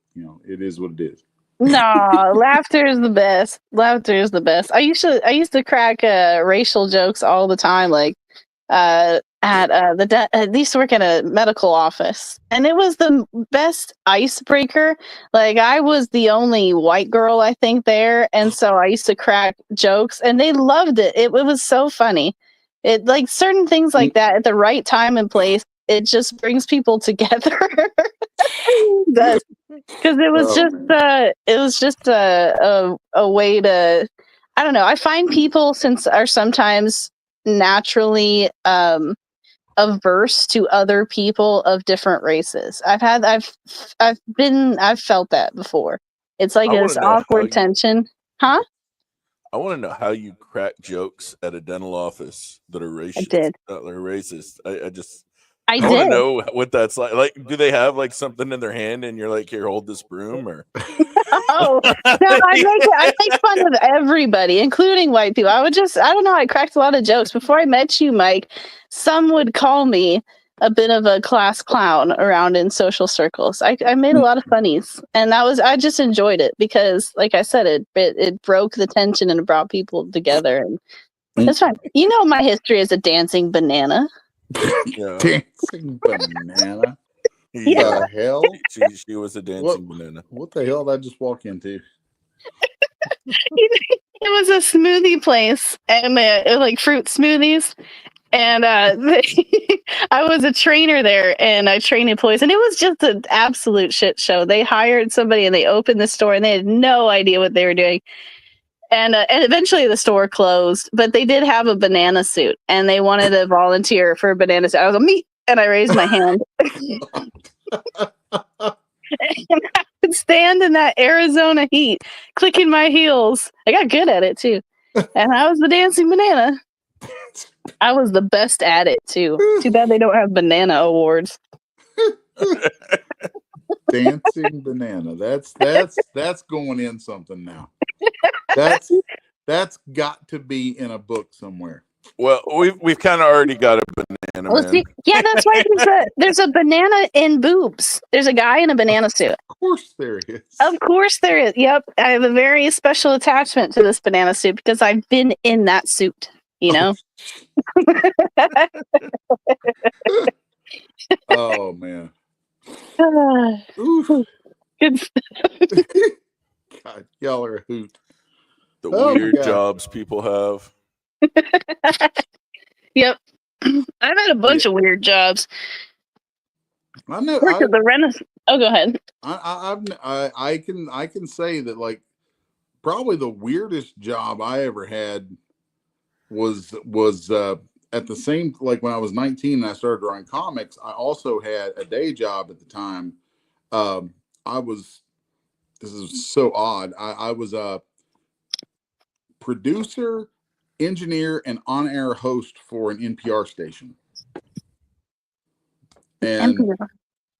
S12: it is what it is.
S11: No, laughter is the best. Laughter is the best. I used to crack racial jokes all the time, like I used to work in a medical office, and it was the best icebreaker. Like, I was the only white girl, I think, there, and so I used to crack jokes, and they loved it. It was so funny. It, like, certain things like that at the right time and place, it just brings people together. Because it was just a way to, I don't know. I find people are sometimes naturally averse to other people of different races. I've felt that before. It's like
S10: I want
S11: this
S10: to know how
S11: awkward
S10: you.
S11: tension. Huh?
S10: I want to know how you crack jokes at a dental office that are
S11: I
S10: racist.
S11: did.
S10: I just.
S11: I
S10: I want to
S11: did.
S10: know what that's like. Like, do they have like something in their hand and you're like, here, hold this broom, or?
S11: Oh no, I make fun of everybody, including white people. I don't know, I cracked a lot of jokes. Before I met you, Mike, some would call me a bit of a class clown around in social circles. I made a lot of funnies, and I just enjoyed it because, like I said, it broke the tension and it brought people together, and it's fine. You know my history as a dancing banana.
S10: Yeah.
S12: Dancing banana.
S11: Yeah.
S12: The hell?
S10: She was a dancing banana.
S12: What the hell did I just walk into?
S11: It was a smoothie place, and like fruit smoothies. And I was a trainer there, and I trained employees, and it was just an absolute shit show. They hired somebody, and they opened the store, and they had no idea what they were doing. And eventually, the store closed, but they did have a banana suit, and they wanted to volunteer for a banana suit. I was like, me, and I raised my hand. And I would stand in that Arizona heat, clicking my heels. I got good at it too, and I was the dancing banana. I was the best at it too. Too bad they don't have banana awards.
S12: Dancing banana. That's going in something now. That's got to be in a book somewhere.
S10: Well, we've kind of already got a banana
S11: Well,
S10: man.
S11: see, yeah, that's why there's a banana in boobs. There's a guy in a banana suit.
S12: Of course there is.
S11: Of course there is. Yep, I have a very special attachment to this banana suit because I've been in that suit. You know.
S12: Oh man.
S11: Good.
S12: God, y'all are a hoot.
S10: The
S12: Oh,
S10: weird
S12: God.
S10: jobs people have.
S11: Yep. I've had a bunch of weird jobs.
S12: I know.
S11: Worked at the Renaissance. Oh, go ahead.
S12: I can say that, like, probably the weirdest job I ever had was at the same, like, when I was 19 and I started drawing comics. I also had a day job at the time. This is so odd. I was a producer, engineer, and on-air host for an NPR station. And
S11: NPR.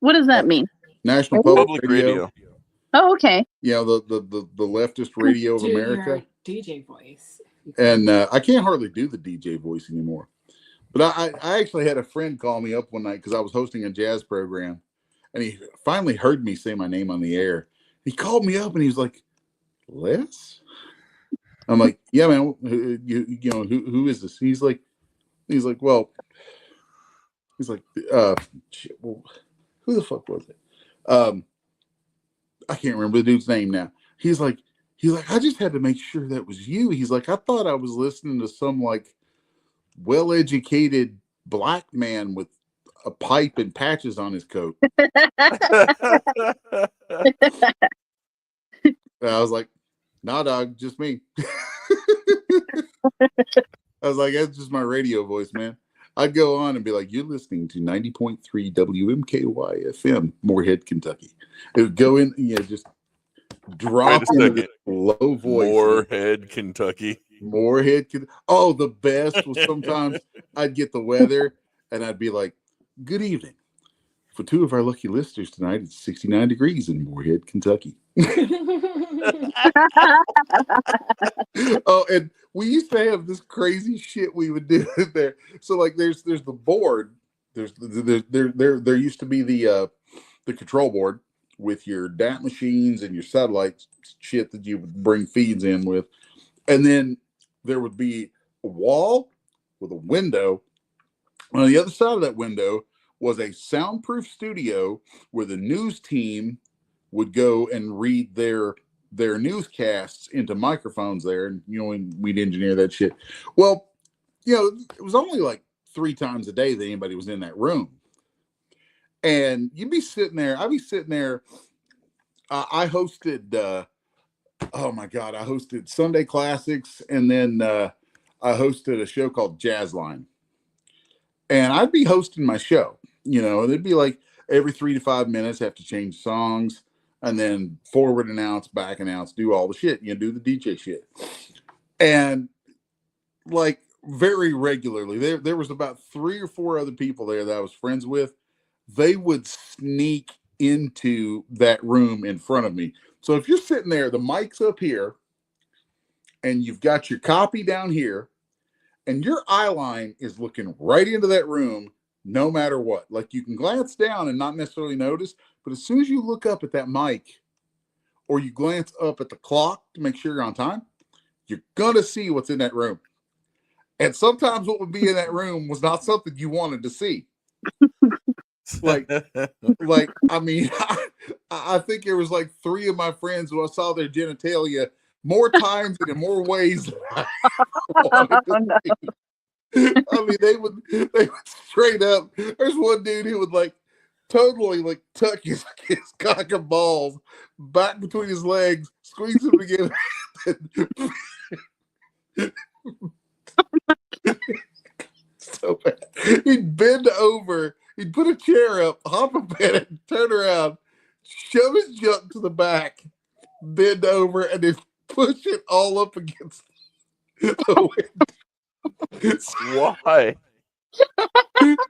S11: What does that mean?
S12: National
S10: Public
S12: Radio.
S10: Radio.
S11: Oh, okay.
S12: Yeah, the leftist radio of
S18: Do your
S12: America.
S18: DJ voice.
S12: And I can't hardly do the DJ voice anymore. But I actually had a friend call me up one night because I was hosting a jazz program, and he finally heard me say my name on the air. He called me up and he was like, "Les?" I'm like, "Yeah, man. Who is this?" He's like, well, shit, well, who the fuck was it? I can't remember the dude's name now. He's like, I just had to make sure that was you. He's like, I thought I was listening to some like well-educated black man with a pipe and patches on his coat. I was like, nah, dog, just me. I was like, that's just my radio voice, man. I'd go on and be like, you're listening to 90.3 WMKY FM, Moorhead, Kentucky. It would go in, just drop into this low voice.
S10: Moorhead, Kentucky.
S12: Moorhead. Oh, the best was sometimes I'd get the weather and I'd be like, good evening. For two of our lucky listeners tonight, it's 69 degrees in Moorhead, Kentucky. Oh, and we used to have this crazy shit we would do there. So like there's the board. There used to be the control board with your DAT machines and your satellite shit that you would bring feeds in with. And then there would be a wall with a window. On the other side of that window was a soundproof studio where the news team would go and read their newscasts into microphones there, and we'd engineer that shit. Well, it was only like 3 times a day that anybody was in that room, and you'd be sitting there. I'd be sitting there. I hosted. Oh my God, I hosted Sunday Classics, and then I hosted a show called Jazzline, and I'd be hosting my show. It'd be like every 3 to 5 minutes, have to change songs. and then forward announce, back announce, do all the shit, do the DJ shit. And like very regularly, there was about 3 or 4 other people there that I was friends with. They would sneak into that room in front of me. So if you're sitting there, the mic's up here, and you've got your copy down here, and your eye line is looking right into that room, no matter what. Like you can glance down and not necessarily notice, but as soon as you look up at that mic, or you glance up at the clock to make sure you're on time, you're gonna see what's in that room. And sometimes what would be in that room was not something you wanted to see. Like I mean, I think there was like 3 of my friends who I saw their genitalia more times and in more ways than I wanted to see. I mean, they would straight up. There's one dude who would like totally like tuck his cock and balls back between his legs, squeeze them together. So bad. He'd bend over, he'd put a chair up, hop up in it, turn around, shove his junk to the back, bend over, and then push it all up against the window.
S10: Why?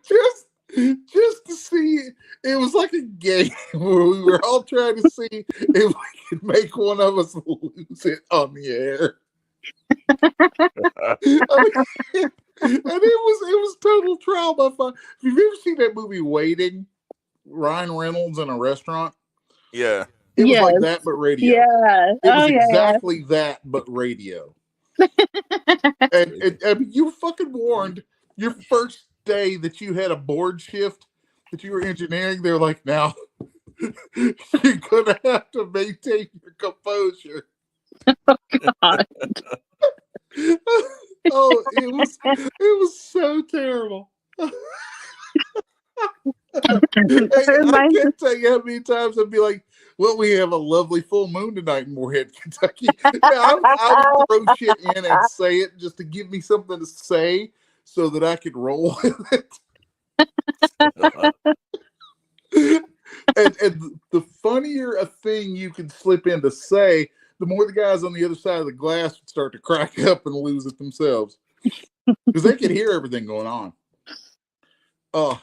S12: Just to see. It was like a game where we were all trying to see if we could make one of us lose it on the air. And it was total trauma. Have you ever seen that movie Waiting? Ryan Reynolds in a restaurant.
S10: Yeah.
S12: It was like that, but radio.
S11: Yeah.
S12: It was exactly that, but radio. and you were fucking warned your first day that you had a board shift that you were engineering. They're like, now you're gonna have to maintain your composure.
S11: Oh God.
S12: Oh, it was so terrible. I can't tell you how many times I'd be like, well, we have a lovely full moon tonight in Moorhead, Kentucky. I would throw shit in and say it just to give me something to say so that I could roll with it. and the funnier a thing you could slip in to say, the more the guys on the other side of the glass would start to crack up and lose it themselves. Because they could hear everything going on. Oh.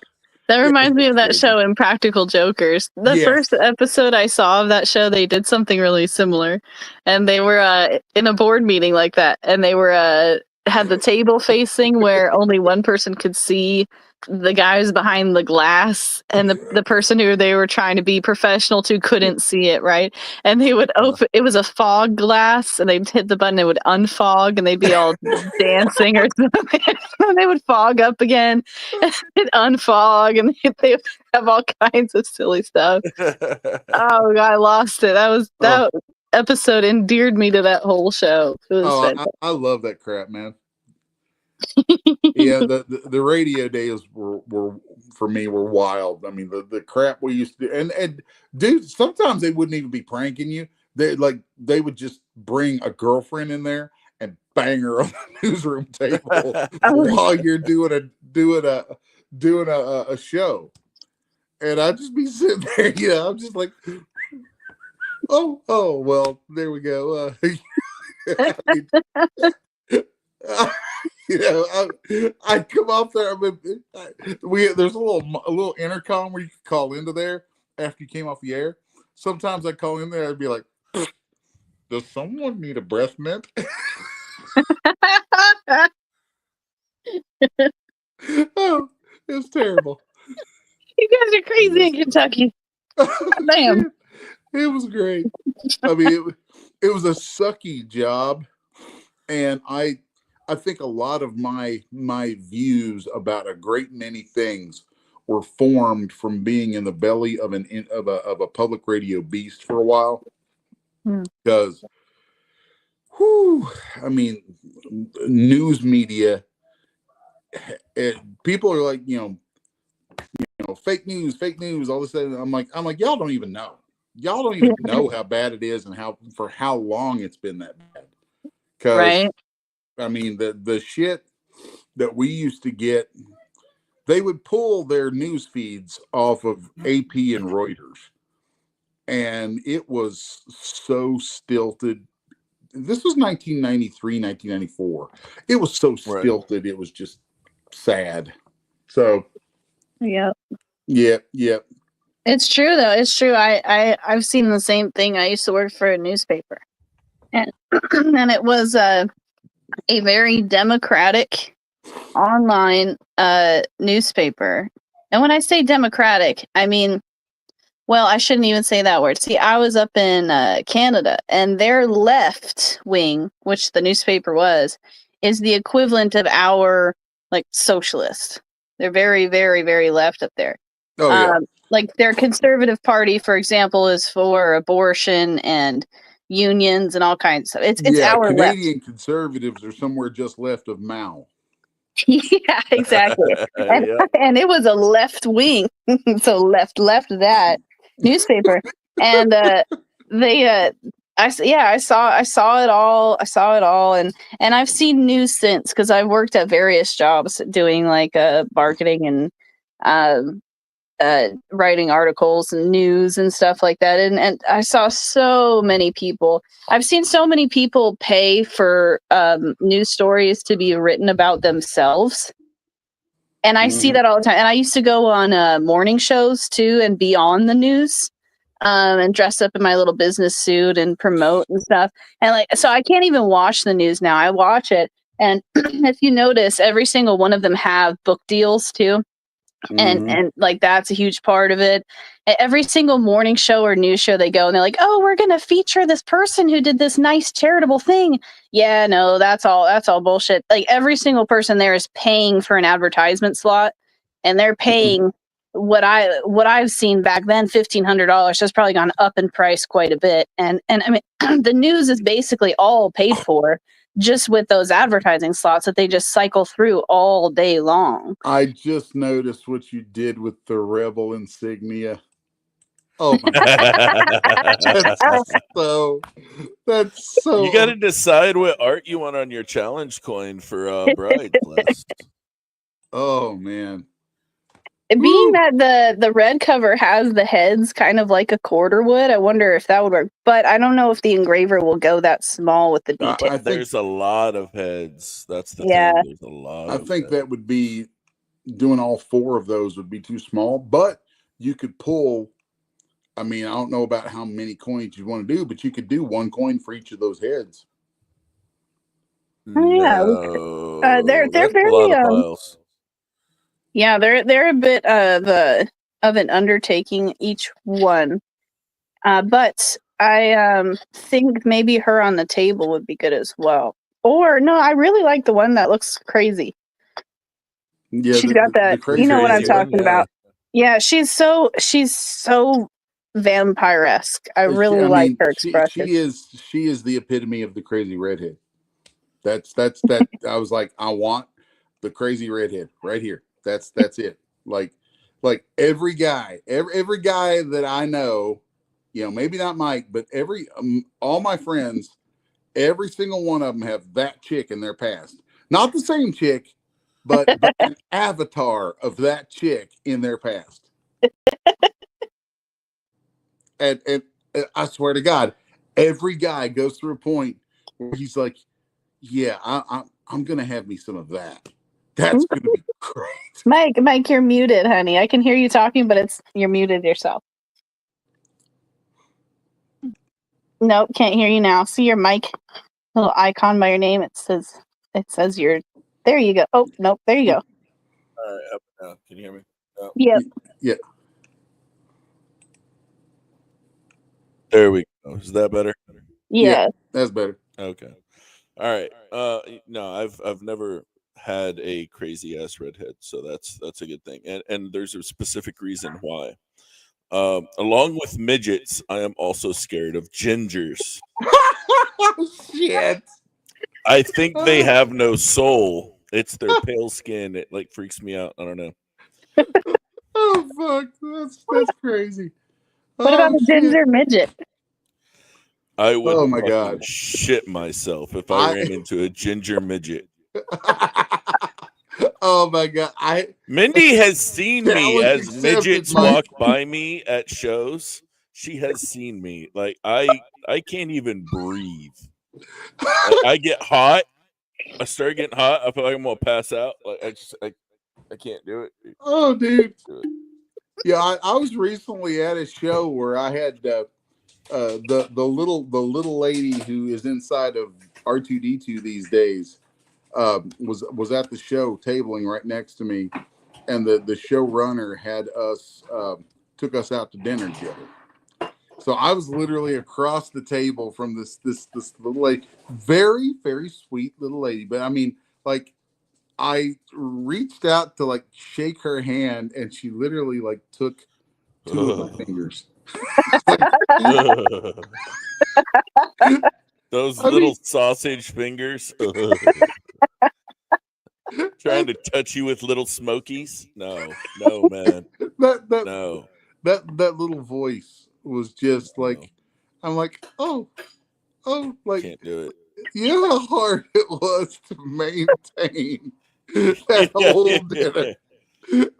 S11: That reminds me of that show Impractical Jokers. The first episode I saw of that show, they did something really similar. And they were in a board meeting like that. And they were had the table facing where only one person could see the guys behind the glass, and the person who they were trying to be professional to couldn't see it, right? And they would open, it was a fog glass, and they'd hit the button, it would unfog, and they'd be all dancing or something. And they would fog up again, and it'd unfog, and they would have all kinds of silly stuff. Oh God, I lost it. That episode endeared me to that whole show. It was
S12: I love that crap, man. Yeah, the radio days were for me were wild. I mean, the crap we used to do, and dude, sometimes they wouldn't even be pranking you. They would just bring a girlfriend in there and bang her on the newsroom table while you're doing a show, and I'd just be sitting there. I'm just like, oh well, there we go. I'd come off there. There's a little intercom where you can call into there after you came off the air. Sometimes I'd call in there. I'd be like, "Does someone need a breath mint?" Oh, it's terrible.
S11: You guys are crazy in Kentucky. Damn.
S12: It was great. I mean, it was a sucky job, and I think a lot of my views about a great many things were formed from being in the belly of a public radio beast for a while. Because, I mean, news media, people are like, fake news, all this. I'm like, y'all don't even know. Y'all don't even know how bad it is and for how long it's been that bad. Because, I mean, the shit that we used to get, they would pull their news feeds off of AP and Reuters. and it was so stilted. This was 1993, 1994. It was so stilted. It was just sad. So,
S11: Yep.
S12: Yep.
S11: It's true though. It's true. I've seen the same thing. I used to work for a newspaper, and and it was a very democratic online newspaper. And when I say democratic, I mean, well, I shouldn't even say that word. See, I was up in Canada, and their left wing, which the newspaper was, is the equivalent of our like socialist. They're very, very, very left up there.
S12: Oh yeah.
S11: Like their conservative party, for example, is for abortion and unions and all kinds of stuff. It's our
S12: Canadian
S11: left.
S12: conservatives are somewhere just left of Mao.
S11: Yeah, exactly. And it was a left wing, so left that newspaper, and I saw it all, and I've seen news since because I've worked at various jobs doing like marketing and writing articles and news and stuff like that, and I saw so many people. I've seen so many people pay for news stories to be written about themselves, and I see that all the time. And I used to go on morning shows too and be on the news, and dress up in my little business suit and promote and stuff. And like, so I can't even watch the news now. I watch it, and if you notice, every single one of them have book deals too. And like that's a huge part of it. Every single morning show or news show they go and they're like, oh, we're gonna feature this person who did this nice charitable thing. Yeah, no, that's all bullshit. Like every single person there is paying for an advertisement slot, and they're paying what I've seen back then, $1,500. Has probably gone up in price quite a bit. And I mean the news is basically all paid for just with those advertising slots that they just cycle through all day long.
S12: I just noticed what you did with the Rebel insignia. Oh my God. That's so
S10: You got to decide what art you want on your challenge coin for Bride Quest.
S12: Oh man.
S11: Being that the red cover has the heads kind of like a quarter would, I wonder if that would work. But I don't know if the engraver will go that small with the detail.
S10: There's a lot of heads. That's the thing. There's a lot.
S12: I think that would be doing all four of those would be too small, but you could pull. I mean, I don't know about how many coins you want to do, but you could do one coin for each of those heads.
S11: Oh yeah, they're very
S10: a lot of piles.
S11: Yeah, they're a bit of an undertaking each one, but I think maybe her on the table would be good as well. Or no, I really like the one that looks crazy.
S12: Yeah,
S11: she's got that. You know what I'm talking about? Yeah, she's so vampire-esque. I really like her expression.
S12: She is the epitome of the crazy redhead. That's I was like, I want the crazy redhead right here. That's it. Like every guy that I know, you know, maybe not Mike, but all my friends, every single one of them have that chick in their past. Not the same chick, but an avatar of that chick in their past. And I swear to God, every guy goes through a point where he's like, yeah, I'm gonna have me some of that. That's gonna be great.
S11: Mike, you're muted, honey. I can hear you talking, but you're muted yourself. Nope, can't hear you now. See your mic little icon by your name. It says you're there. You go. Oh nope, there you go.
S10: All right, up now. Can you hear me? Oh.
S11: Yep.
S12: Yeah.
S10: There we go. Is that better?
S11: Yeah,
S12: that's better.
S10: Okay. All right. No, I've never had a crazy ass redhead, so that's a good thing. And there's a specific reason why. Along with midgets, I am also scared of gingers.
S12: Shit.
S10: I think they have no soul. It's their pale skin. It like freaks me out. I don't know.
S12: Oh fuck, that's crazy.
S11: What about a ginger midget?
S10: I would
S12: oh my God.
S10: shit myself if I ran into a ginger midget.
S12: Oh my God.
S10: Mindy has seen me as midgets walk by me at shows. she has seen me. Like I can't even breathe. Like, I get hot. I start getting hot. I feel like I'm gonna pass out. Like I can't do it.
S12: Oh, dude. Yeah, I was recently at a show where I had the little lady who is inside of R2D2 these days was at the show tabling right next to me, and the showrunner had us took us out to dinner together. So I was literally across the table from this little lady, very, very sweet little lady. But I mean, like, I reached out to like shake her hand, and she literally like took two of my fingers.
S10: Those little sausage fingers. Trying to touch you with little smokies? No, man.
S12: That little voice was just like, I'm like, oh, like,
S10: can't do it.
S12: You know how hard it was to maintain that whole dinner.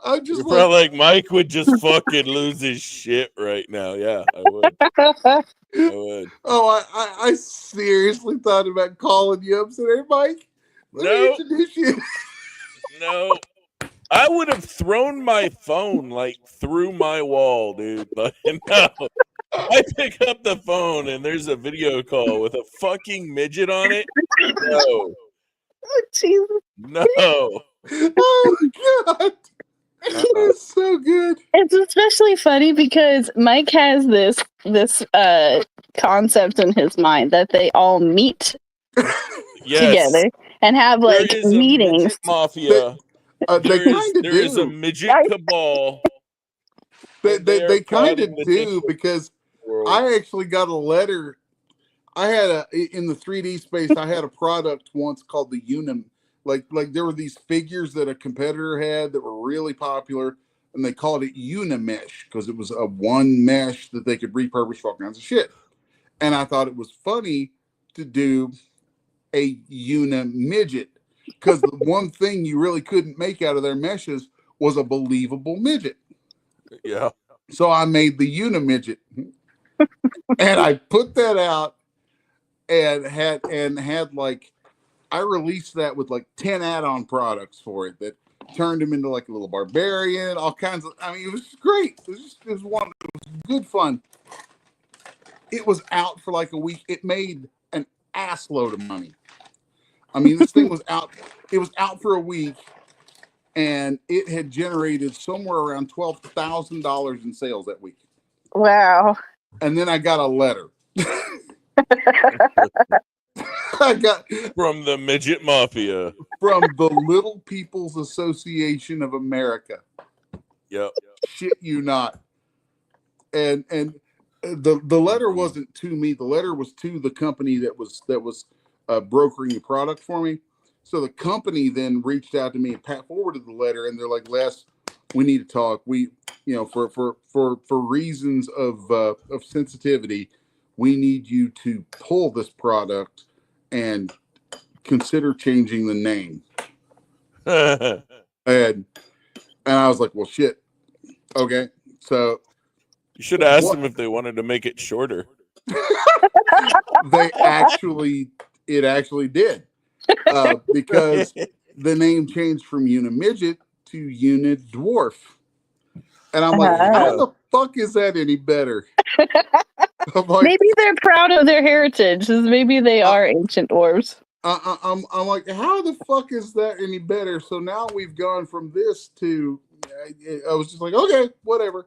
S12: I'm just
S10: like Mike would just fucking lose his shit right now. Yeah, I would. I would.
S12: Oh, I seriously thought about calling you up. Said, hey, Mike, let me introduce you.
S10: No. I would have thrown my phone like through my wall, dude. But no. I pick up the phone and there's a video call with a fucking midget on it. No.
S11: Oh, Jesus.
S10: No.
S12: Oh, God. It's so good.
S11: It's especially funny because Mike has this concept in his mind that they all meet together and have like meetings.
S10: Mafia. There is a midget cabal.
S12: They kind of do because I actually got a letter. I had in the 3D space. I had a product once called the Unim. Like there were these figures that a competitor had that were really popular, and they called it Unimesh because it was a one mesh that they could repurpose for all kinds of shit. And I thought it was funny to do a Unimidget because the one thing you really couldn't make out of their meshes was a believable midget.
S10: Yeah.
S12: So I made the Unimidget, and I put that out, and had like. I released that with like 10 add-on products for it that turned him into like a little barbarian, all kinds of. I mean, it was great. It was good fun. It was out for like a week. It made an ass load of money. I mean, this thing was out. It was out for a week, and it had generated somewhere around $12,000 in sales that week.
S11: Wow.
S12: And then I got a letter. I got
S10: from the Midget Mafia,
S12: from the Little People's Association of America.
S10: Yep.
S12: Shit you not. And the letter wasn't to me. The letter was to the company that was brokering the product for me. So the company then reached out to me and forwarded the letter, and they're like, Les, we need to talk. We, for reasons of sensitivity, we need you to pull this product and consider changing the name. and I was like, well, shit. Okay. So
S10: you should ask them if they wanted to make it shorter.
S12: It actually did. Because the name changed from Unimidget to Unit Dwarf. And I'm like, how the fuck is that any better? Like,
S11: maybe they're proud of their heritage. Maybe they are ancient dwarves.
S12: I'm like, how the fuck is that any better? So now we've gone from this to, I was just like, okay, whatever.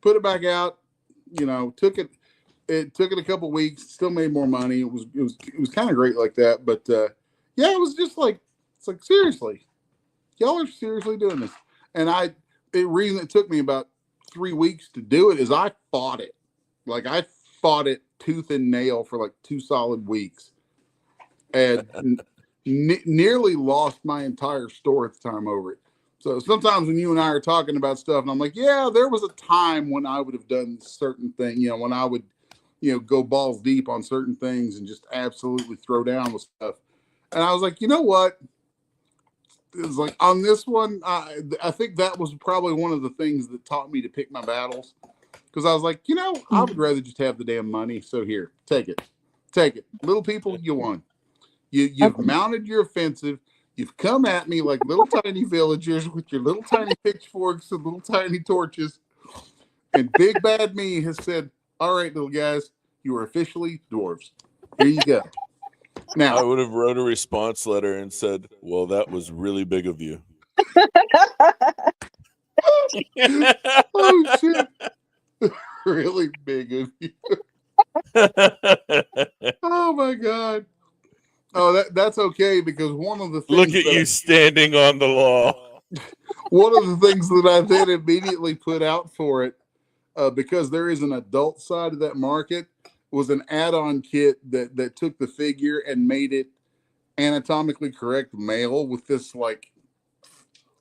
S12: Put it back out. Took it a couple weeks. Still made more money. It was kind of great like that. But yeah, it was just like, it's like, seriously, y'all are seriously doing this. And the reason it took me about 3 weeks to do it is I fought it. Like I fought it tooth and nail for like 2 solid weeks, and nearly lost my entire store at the time over it. So sometimes when you and I are talking about stuff, and I'm like, yeah, there was a time when I would have done certain thing, when I would, go balls deep on certain things and just absolutely throw down with stuff. And I was like, you know what? It was like on this one, I think that was probably one of the things that taught me to pick my battles. because I was like, I would rather just have the damn money. So here, take it. Little people, you won. You've mounted your offensive. You've come at me like little tiny villagers with your little tiny pitchforks and little tiny torches. And Big Bad Me has said, all right, little guys, you are officially dwarves. Here you go. Now
S10: I would have wrote a response letter and said, well, that was really big of you.
S12: Oh, shit. Really big of you. Oh, my God. Oh, that's okay, because one of the things...
S10: Look at you standing on the law.
S12: One of the things that I then immediately put out for it, because there is an adult side of that market, was an add-on kit that took the figure and made it anatomically correct male with this, like,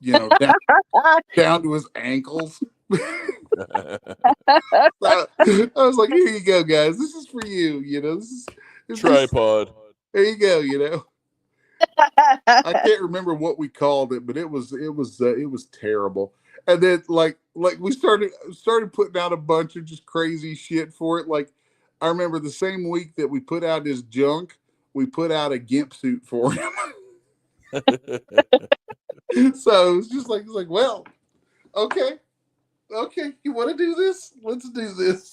S12: down to his ankles. So, I was like, here you go, guys. This is for you. This is
S10: tripod.
S12: There you go. I can't remember what we called it, but it was terrible. And then like we started putting out a bunch of just crazy shit for it. Like I remember the same week that we put out his junk, we put out a gimp suit for him. So it's just like well, okay, you want to do this? Let's do this.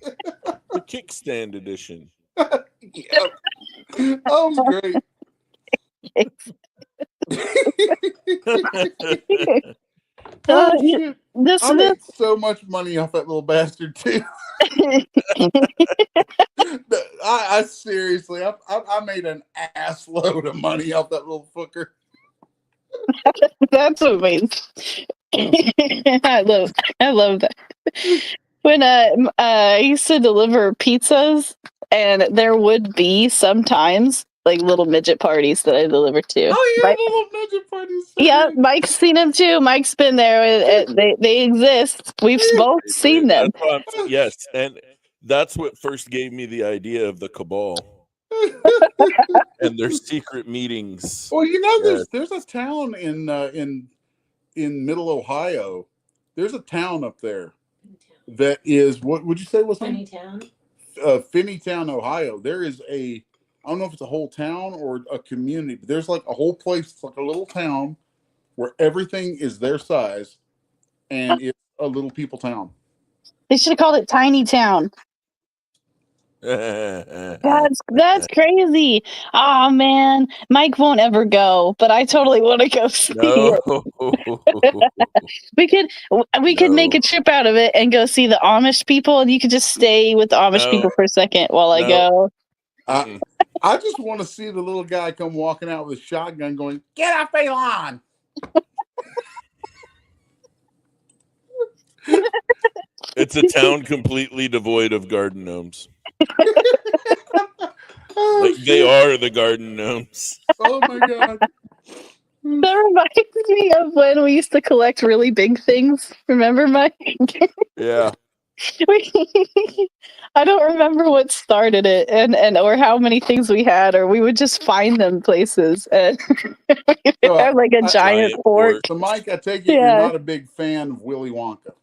S10: The kickstand edition.
S12: Yeah. Oh, it was great. Oh, shit. I made so much money off that little bastard too. I seriously, I made an ass load of money off that little fucker.
S11: That's amazing. I love that. When I used to deliver pizzas, and there would be sometimes like little midget parties that I delivered to.
S12: Oh yeah, little midget parties.
S11: Yeah, Mike's seen them too. Mike's been there. They exist. We've both seen them.
S10: Yes, and that's what first gave me the idea of the cabal and their secret meetings.
S12: Well, there's a town in Middle Ohio. There's a town up there that is, what would you say was
S18: Finneytown?
S12: Finneytown, Ohio. There is I don't know if it's a whole town or a community, but there's like a whole place, it's like a little town where everything is their size, and it's a little people town.
S11: They should have called it Tiny Town. That's crazy. Oh man, Mike won't ever go, but I totally want to go see it. we could make a trip out of it and go see the Amish people, and you could just stay with the Amish people for a second while I go.
S12: I just want to see the little guy come walking out with a shotgun going, "Get off my lawn."
S10: It's a town completely devoid of garden gnomes. They are the garden gnomes.
S12: Oh my god.
S11: That reminds me of when we used to collect really big things. Remember, Mike?
S10: Yeah.
S11: I don't remember what started it and or how many things we had, or we would just find them places and had like a giant fort.
S12: So Mike, I take it you're not a big fan of Willy Wonka.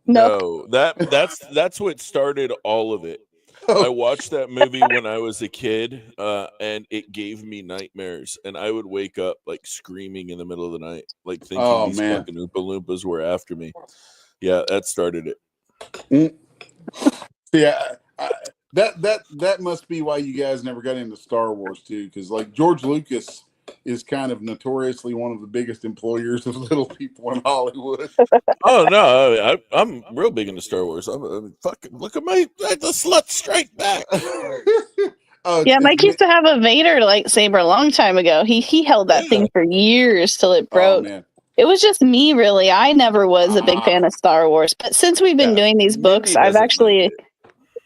S10: No, that's what started all of it. I watched that movie when I was a kid, and it gave me nightmares. And I would wake up like screaming in the middle of the night, like thinking these fucking Oompa Loompas were after me. Yeah, that started it.
S12: Yeah, that must be why you guys never got into Star Wars too, because like George Lucas is kind of notoriously one of the biggest employers of little people in Hollywood.
S10: Oh no, I'm real big into Star Wars. I'm fucking look at the slut strike back.
S11: Yeah, Mike used to have a Vader lightsaber a long time ago. He held that thing for years till it broke.
S12: Oh, man.
S11: It was just me, really. I never was a big fan of Star Wars, but since we've been doing these books, I've actually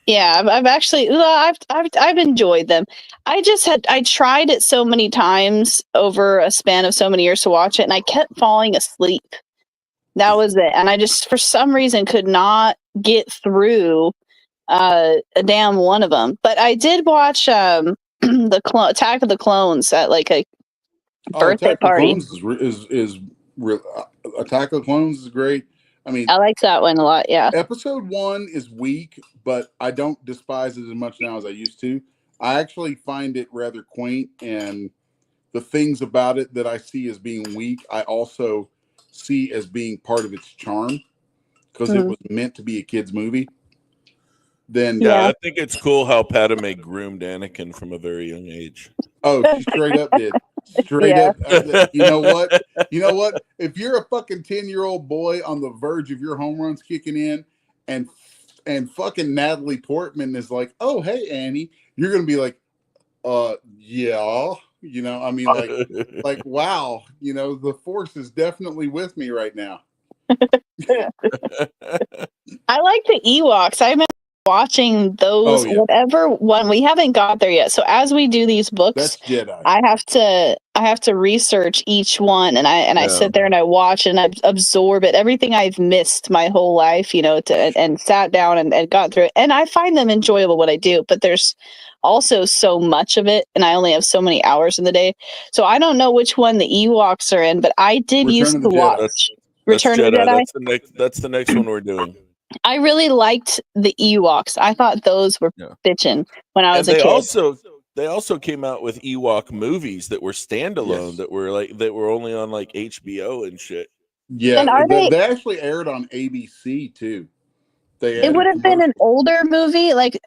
S11: enjoyed them. I tried it so many times over a span of so many years to watch it, and I kept falling asleep. That was it. And I just, for some reason, could not get through a damn one of them. But I did watch the Attack of the Clones at like a birthday party.
S12: Attack of the Clones is great. I mean,
S11: I like that one a lot. Yeah.
S12: Episode 1 is weak, but I don't despise it as much now as I used to. I actually find it rather quaint, and the things about it that I see as being weak, I also see as being part of its charm because it was meant to be a kid's movie. Then
S10: yeah, I think it's cool how Padme groomed Anakin from a very young age.
S12: Oh, she straight up did. Straight up. You know what? You know what? If you're a fucking 10-year-old boy on the verge of your home runs kicking in, and fucking Natalie Portman is like, "Oh, hey, Annie," you're gonna be like, yeah." You know, I mean, like, wow. You know, the force is definitely with me right now.
S11: I like the Ewoks. I remember watching those, whatever one. We haven't got there yet. So as we do these books,
S12: that's Jedi.
S11: I have to research each one, and I sit there and I watch and I absorb it, everything I've missed my whole life, you know, and sat down and got through it. And I find them enjoyable what I do, but there's also so much of it, and I only have so many hours in the day. So I don't know which one the Ewoks are in, but I did used to watch Return of the Jedi.
S10: That's the next one we're doing.
S11: I really liked the Ewoks. I thought those were bitchin' when I was a kid.
S10: They also came out with Ewok movies that were standalone, that were only on like HBO and shit.
S12: Yeah,
S11: and
S12: they actually aired on ABC too.
S11: It would have been an older movie, like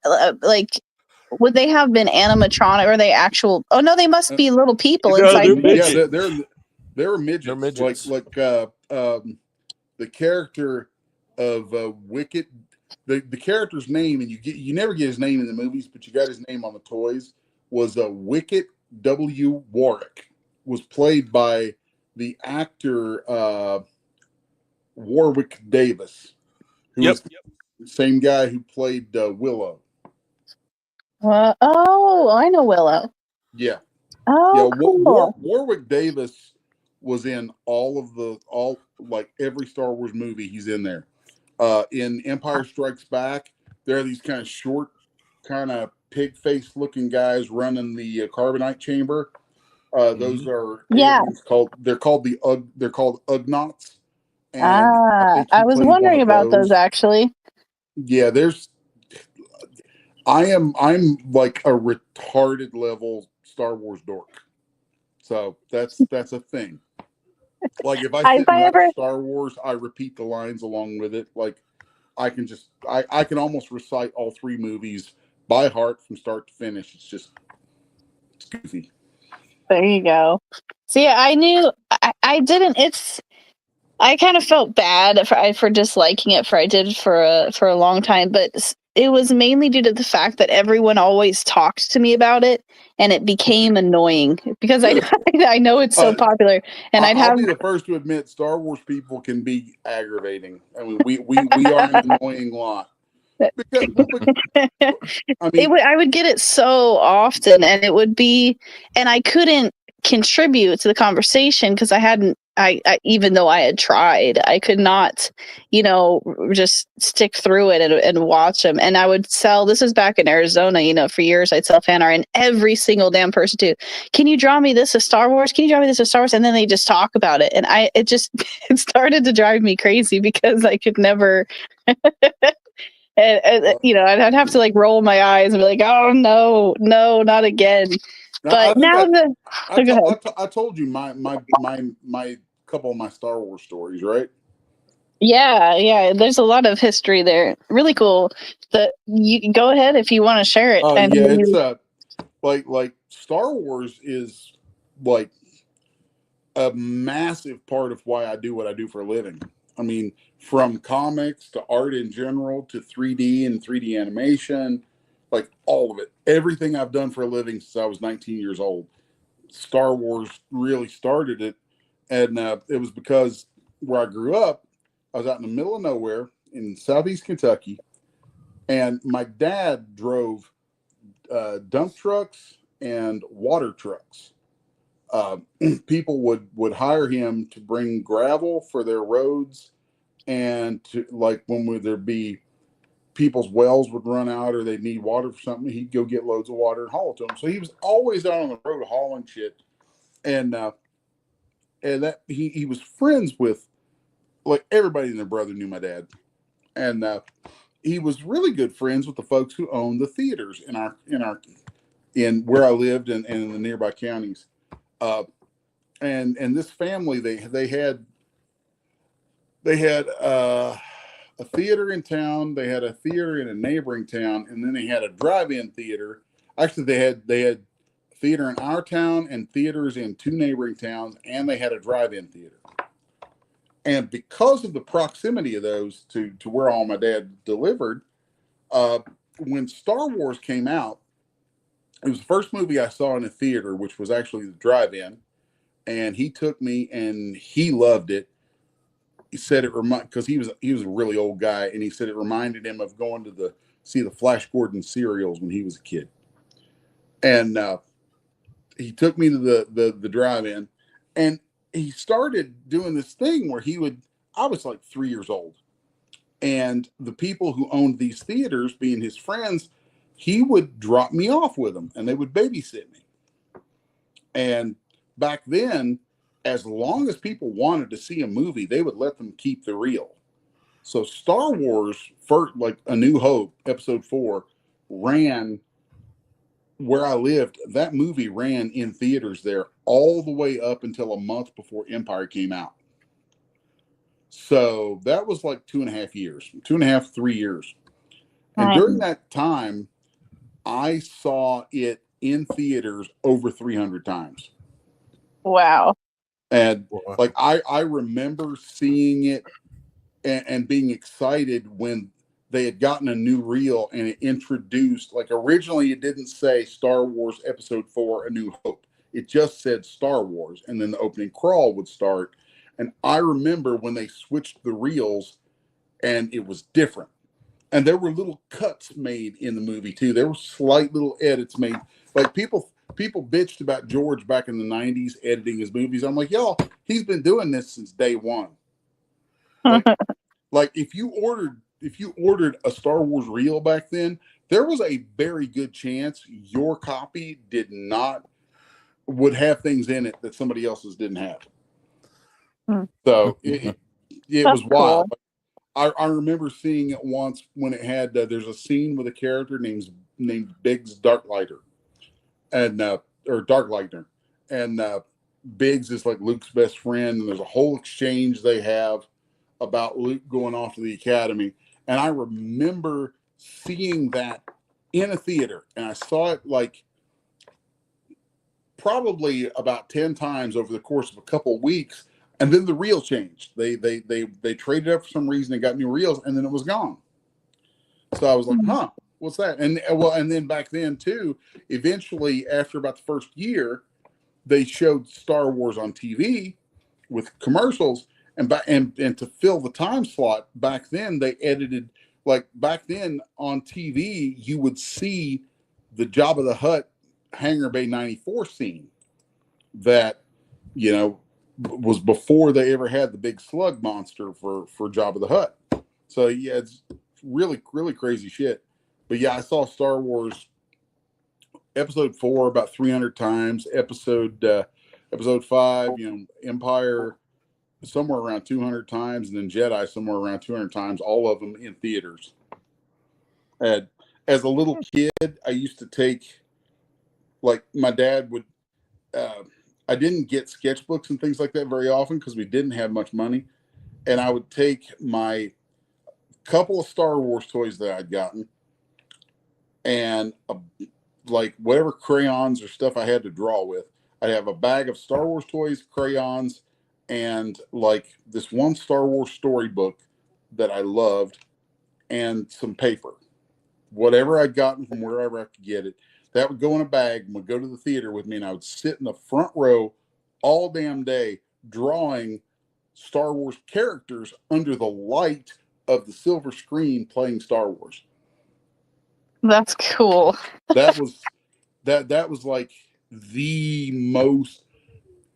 S11: would they have been animatronic, or are they actual? Oh no, they must be little people inside.
S12: Yeah, they're midgets. They're midgets. Like the character of Wicket, the character's name, and you never get his name in the movies, but you got his name on the toys. Was Wicket W. Warwick, was played by the actor Warwick Davis, who was the same guy who played Willow.
S11: Oh, I know Willow.
S12: Yeah.
S11: Oh, cool.
S12: Warwick Davis was in all like every Star Wars movie. He's in there. In Empire Strikes Back, there are these kind of short, kind of pig-faced looking guys running the carbonite chamber. Those are they're called Ugnaughts. And
S11: I was wondering about those actually.
S12: Yeah, I'm like a retarded level Star Wars dork. So that's a thing. Like if I sit and watch Star Wars, I repeat the lines along with it. Like I can almost recite all 3 movies by heart from start to finish. It's goofy.
S11: There you go. See, I knew I didn't. I kind of felt bad for disliking it. I did for a long time, but it was mainly due to the fact that everyone always talked to me about it, and it became annoying because I know it's so popular, and
S12: I'll be the first to admit Star Wars people can be aggravating. I mean, we are an annoying lot. Because,
S11: I would get it so often, and it would be, and I couldn't contribute to the conversation because I even though I had tried, I could not, just stick through it and watch them. And I would sell, this is back in Arizona, for years I'd sell fan art, and every single damn person too. Can you draw me this as Star Wars? Can you draw me this as Star Wars? And then they just talk about it. And it started to drive me crazy because I could never, I'd have to like roll my eyes and be like, oh no, not again. But
S12: I told you my couple of my Star Wars stories, right?
S11: Yeah. There's a lot of history there. Really cool. You can go ahead if you want to share it.
S12: It's like Star Wars is like a massive part of why I do what I do for a living. I mean, from comics to art in general to 3D and 3D animation, like all of it. Everything I've done for a living since I was 19 years old. Star Wars really started it. And it was because where I grew up, I was out in the middle of nowhere in southeast Kentucky. And my dad drove dump trucks and water trucks. People would hire him to bring gravel for their roads, and to like when there'd be people's wells would run out or they'd need water for something, he'd go get loads of water and haul it to them. So he was always out on the road hauling shit, and that he was friends with like everybody and their brother knew my dad, and he was really good friends with the folks who owned the theaters in where I lived and in the nearby counties. And this family, they had a theater in town, they had a theater in a neighboring town, and then they had a drive-in theater. Actually, they had theater in our town and theaters in 2 neighboring towns, and they had a drive-in theater. And because of the proximity of those to where all my dad delivered, when Star Wars came out, it was the first movie I saw in a theater, which was actually the drive-in. And he took me, and he loved it. He said because he was a really old guy, and he said it reminded him of going to see the Flash Gordon serials when he was a kid. And he took me to the drive-in, and he started doing this thing where I was like 3 years old, and the people who owned these theaters, being his friends, he would drop me off with them, and they would babysit me. And back then, as long as people wanted to see a movie, they would let them keep the reel. So Star Wars, like A New Hope, Episode 4, ran where I lived. That movie ran in theaters there all the way up until a month before Empire came out. So that was like 2.5 years, 2.5, 3 years. And during that time, I saw it in theaters over 300 times.
S11: Wow.
S12: And like I remember seeing it and being excited when they had gotten a new reel and it introduced, like originally it didn't say Star Wars Episode 4 A New Hope. It just said Star Wars, and then the opening crawl would start. And I remember when they switched the reels and it was different. And there were little cuts made in the movie too. There were slight little edits made. Like people bitched about George back in the 90s editing his movies. I'm like, y'all, he's been doing this since day one. Like if you ordered a Star Wars reel back then, there was a very good chance your copy would have things in it that somebody else's didn't have. So it was wild. Cool. I remember seeing it once when it had there's a scene with a character named Biggs Darklighter, and or Darklightner, and Biggs is like Luke's best friend, and there's a whole exchange they have about Luke going off to the academy. And I remember seeing that in a theater, and I saw it like probably about 10 times over the course of a couple of weeks. And then the reel changed. They traded up for some reason and got new reels, and then it was gone. So I was like, huh, what's that? And then back then too, eventually after about the first year, they showed Star Wars on TV with commercials, and to fill the time slot back then, they edited, like back then on TV, you would see the Jabba the Hutt Hangar Bay 94 scene that, was before they ever had the big slug monster for Jabba the Hutt. So yeah, it's really, really crazy shit. But yeah, I saw Star Wars Episode 4 about 300 times. Episode 5, Empire somewhere around 200 times, and then Jedi somewhere around 200 times. All of them in theaters. And as a little kid, I used to take, like my dad would. I didn't get sketchbooks and things like that very often because we didn't have much money. And I would take my couple of Star Wars toys that I'd gotten and like whatever crayons or stuff I had to draw with. I'd have a bag of Star Wars toys, crayons, and like this one Star Wars storybook that I loved, and some paper. Whatever I'd gotten from wherever I could get it. That would go in a bag and would go to the theater with me, and I would sit in the front row all damn day drawing Star Wars characters under the light of the silver screen playing Star Wars.
S11: That's cool.
S12: that was like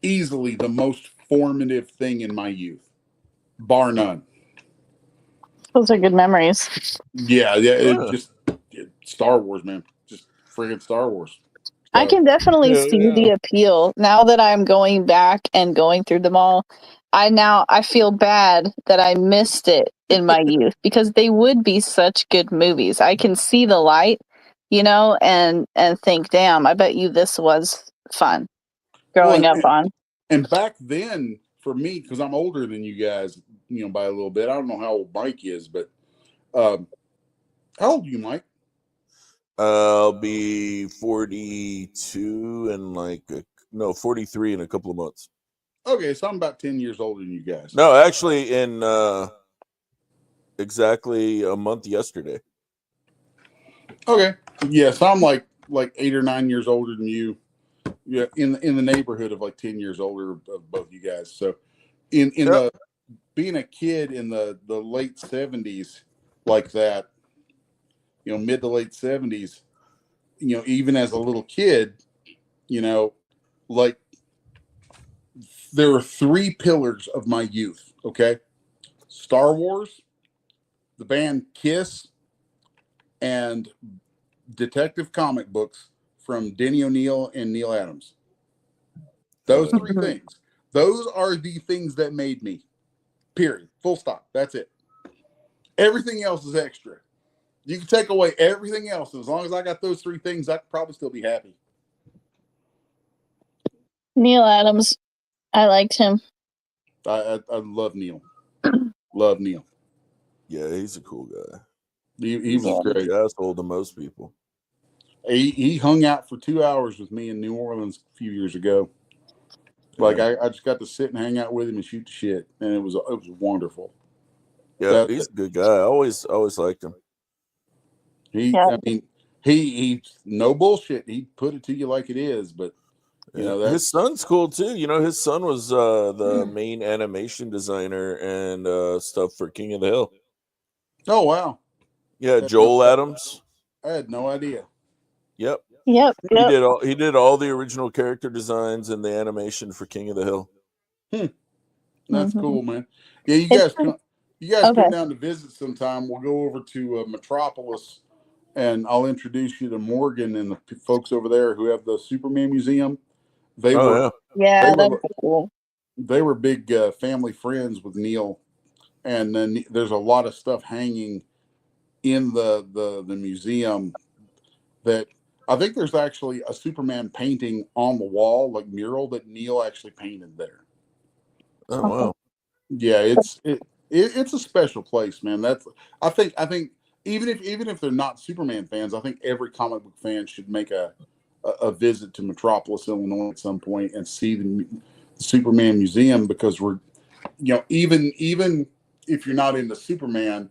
S12: easily the most formative thing in my youth, bar none.
S11: Those are good memories.
S12: Yeah, Star Wars, man. Friggin' Star Wars.
S11: I can definitely see the appeal now that I'm going back and going through them all. I feel bad that I missed it in my youth because they would be such good movies. I can see the light, and think, damn, I bet you this was fun growing up on.
S12: And back then, for me, because I'm older than you guys, by a little bit. I don't know how old Mike is, but how old are you, Mike?
S10: I'll be 42 and 43 in a couple of months.
S12: Okay, so I'm about 10 years older than you guys.
S10: No, actually, in exactly a month yesterday.
S12: Okay, yeah, so I'm like 8 or 9 years older than you. Yeah, in the neighborhood of like 10 years older of both you guys. So, in the being a kid in the late 70s, like that, mid to late 70s, even as a little kid, like there were three pillars of my youth. Okay, Star Wars, the band Kiss, and detective comic books from Denny O'Neil and Neil Adams. Those three things. Those are the things that made me. Period. Full stop. That's it. Everything else is extra. You can take away everything else. As long as I got those three things, I could probably still be happy.
S11: Neil Adams. I liked him.
S12: I love Neil. Love Neil.
S10: Yeah, he's a cool guy.
S12: He was great.
S10: Asshole to most people.
S12: He hung out for 2 hours with me in New Orleans a few years ago. Like I just got to sit and hang out with him and shoot the shit, and it was wonderful.
S10: Yeah, he's a good guy. I always liked him.
S12: I mean, he no bullshit. He put it to you like it is, but
S10: his son's cool too. His son was the main animation designer and stuff for King of the Hill.
S12: Oh wow!
S10: Yeah, Joel Adams.
S12: I had no idea.
S11: Yep.
S10: He did all the original character designs and the animation for King of the Hill.
S12: That's cool, man. Yeah, you guys come down to visit sometime. We'll go over to Metropolis, and I'll introduce you to Morgan and the folks over there who have the Superman Museum. They were
S11: cool.
S12: They were big family friends with Neil, and then there's a lot of stuff hanging in the museum that I think there's actually a Superman painting on the wall, like mural, that Neil actually painted there.
S10: Oh wow!
S12: Yeah, it's a special place, man. I think even if they're not Superman fans, I think every comic book fan should make a visit to Metropolis, Illinois, at some point and see the Superman Museum, because we're even if you're not into Superman,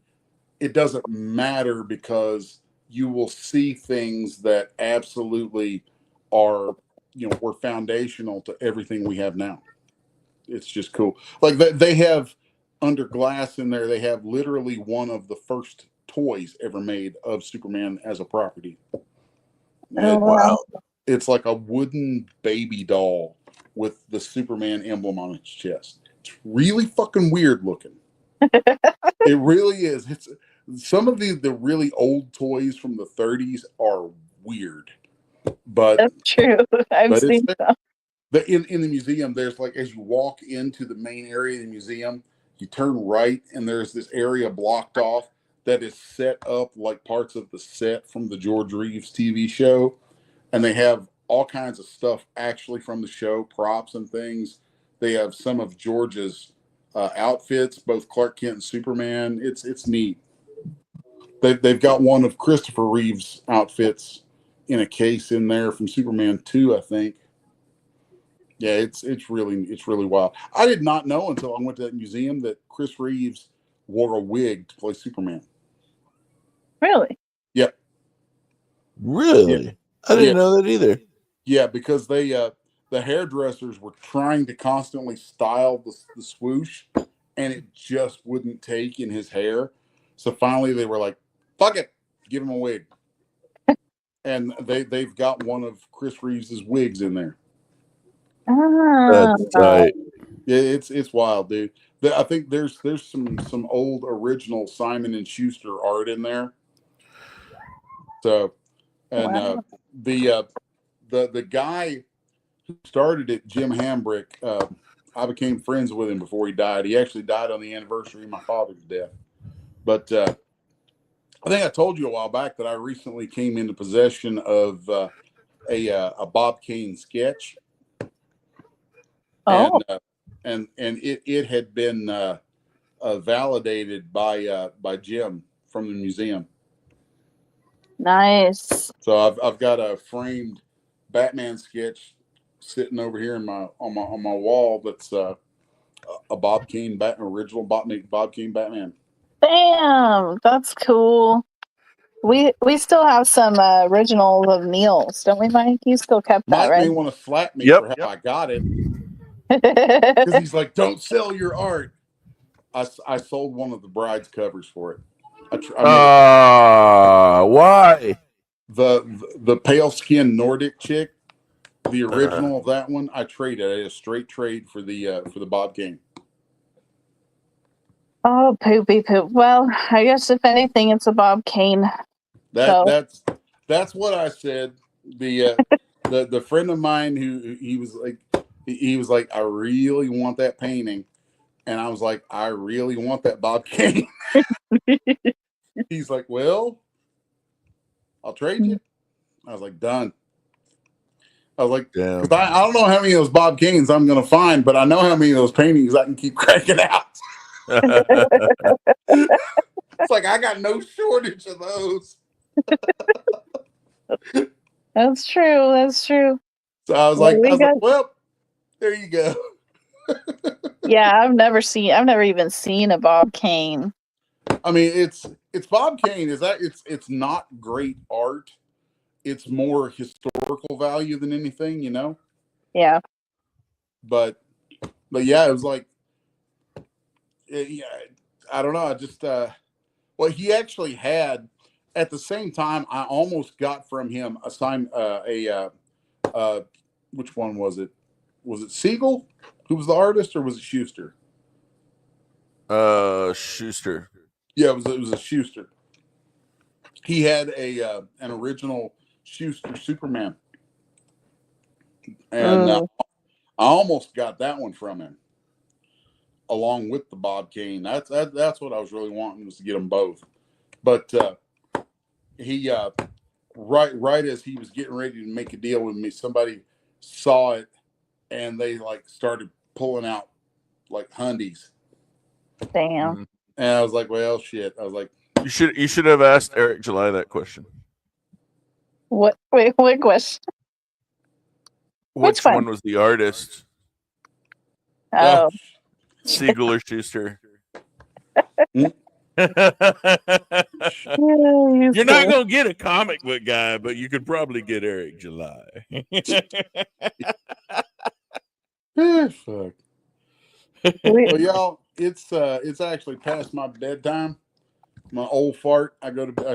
S12: it doesn't matter, because you will see things that absolutely are, were foundational to everything we have now. It's just cool. Like they have under glass in there, they have literally one of the first toys ever made of Superman as a property.
S11: Wow.
S12: It's like a wooden baby doll with the Superman emblem on its chest. It's really fucking weird looking. It really is. It's some of the really old toys from the 30s are weird, but
S11: that's true. I've seen some.
S12: In the museum, there's like, as you walk into the main area of the museum, you turn right, and there's this area blocked off that is set up like parts of the set from the George Reeves TV show, and they have all kinds of stuff actually from the show, props and things. They have some of George's outfits, both Clark Kent and Superman. It's neat. They've got one of Christopher Reeve's outfits in a case in there from Superman 2, I think. Yeah, it's really wild. I did not know until I went to that museum that Chris Reeves wore a wig to play Superman.
S11: Really?
S12: Yep.
S10: Really?
S12: Yeah.
S10: I didn't know that either.
S12: Yeah, because they the hairdressers were trying to constantly style the swoosh, and it just wouldn't take in his hair. So finally they were like, fuck it, give him a wig. And they've got one of Chris Reeves' wigs in there.
S10: That's tight.
S12: Yeah, it's wild, dude. I think there's some old original Simon and Schuster art in there. So, and the guy who started it, Jim Hambrick, I became friends with him before he died. He actually died on the anniversary of my father's death. But I think I told you a while back that I recently came into possession of a Bob Kane sketch.
S11: Oh.
S12: And it had been validated by Jim from the museum.
S11: Nice.
S12: So I've got a framed Batman sketch sitting over here on my wall. That's a Bob Kane original Bob Kane Batman.
S11: Damn, that's cool. We still have some originals of Neil's, don't we, Mike? You still kept that,
S12: Mike
S11: right?
S12: may want to slap me for how I got it, because he's like, "Don't sell your art." I sold one of the bride's covers for it.
S10: Why?
S12: The pale skinned Nordic chick, the original of that one, I traded. I did a straight trade for the Bob Kane.
S11: Oh, poopy poop. Well, I guess if anything, it's a Bob Kane.
S12: That's what I said. The friend of mine who he was like, I really want that painting, and I was like, I really want that Bob Kane. He's like, well, I'll trade you. I was like, done. I was like,
S10: damn.
S12: I don't know how many of those Bob Kanes I'm going to find, but I know how many of those paintings I can keep cranking out. It's like, I got no shortage of those.
S11: That's true. That's true.
S12: So I was like, well, there you go.
S11: Yeah, I've never even seen a Bob Kane.
S12: I mean, it's Bob Kane. It's not great art. It's more historical value than anything, you know?
S11: Yeah.
S12: But yeah, it was like, yeah, I don't know. I just, well, he actually had, at the same time, I almost got from him which one was it? Was it Siegel who was the artist, or was it Schuster?
S10: Schuster.
S12: Yeah, it was a Schuster. He had an original Schuster Superman, and I almost got that one from him, along with the Bob Kane. That's what I was really wanting, was to get them both. But he right as he was getting ready to make a deal with me, somebody saw it, and they like started pulling out like hundies.
S11: Damn.
S12: And I was like, well, shit. I was like,
S10: you should have asked Eric July that question.
S11: What? Wait, what question?
S10: Which one was the artist?
S11: Oh.
S10: Siegel or Schuster? You're not going to get a comic book guy, but you could probably get Eric July.
S12: Fuck. Well, y'all, it's actually past my bedtime. My old fart. I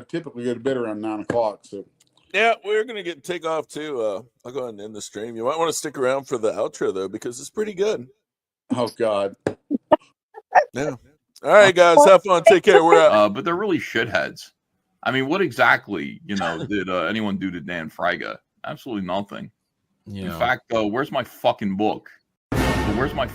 S12: typically go to bed around 9 o'clock. So
S10: yeah, we're gonna take off too. I'll go ahead and end the stream. You might want to stick around for the outro though, because it's pretty good.
S12: Oh God.
S10: Yeah. All right, guys, have fun. Take care. We're out.
S3: But they're really shitheads. I mean, what exactly, did anyone do to Dan Fraga? Absolutely nothing.
S18: Yeah.
S3: In fact, where's my fucking book? Where's my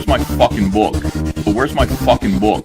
S3: fucking book? Where's my fucking book?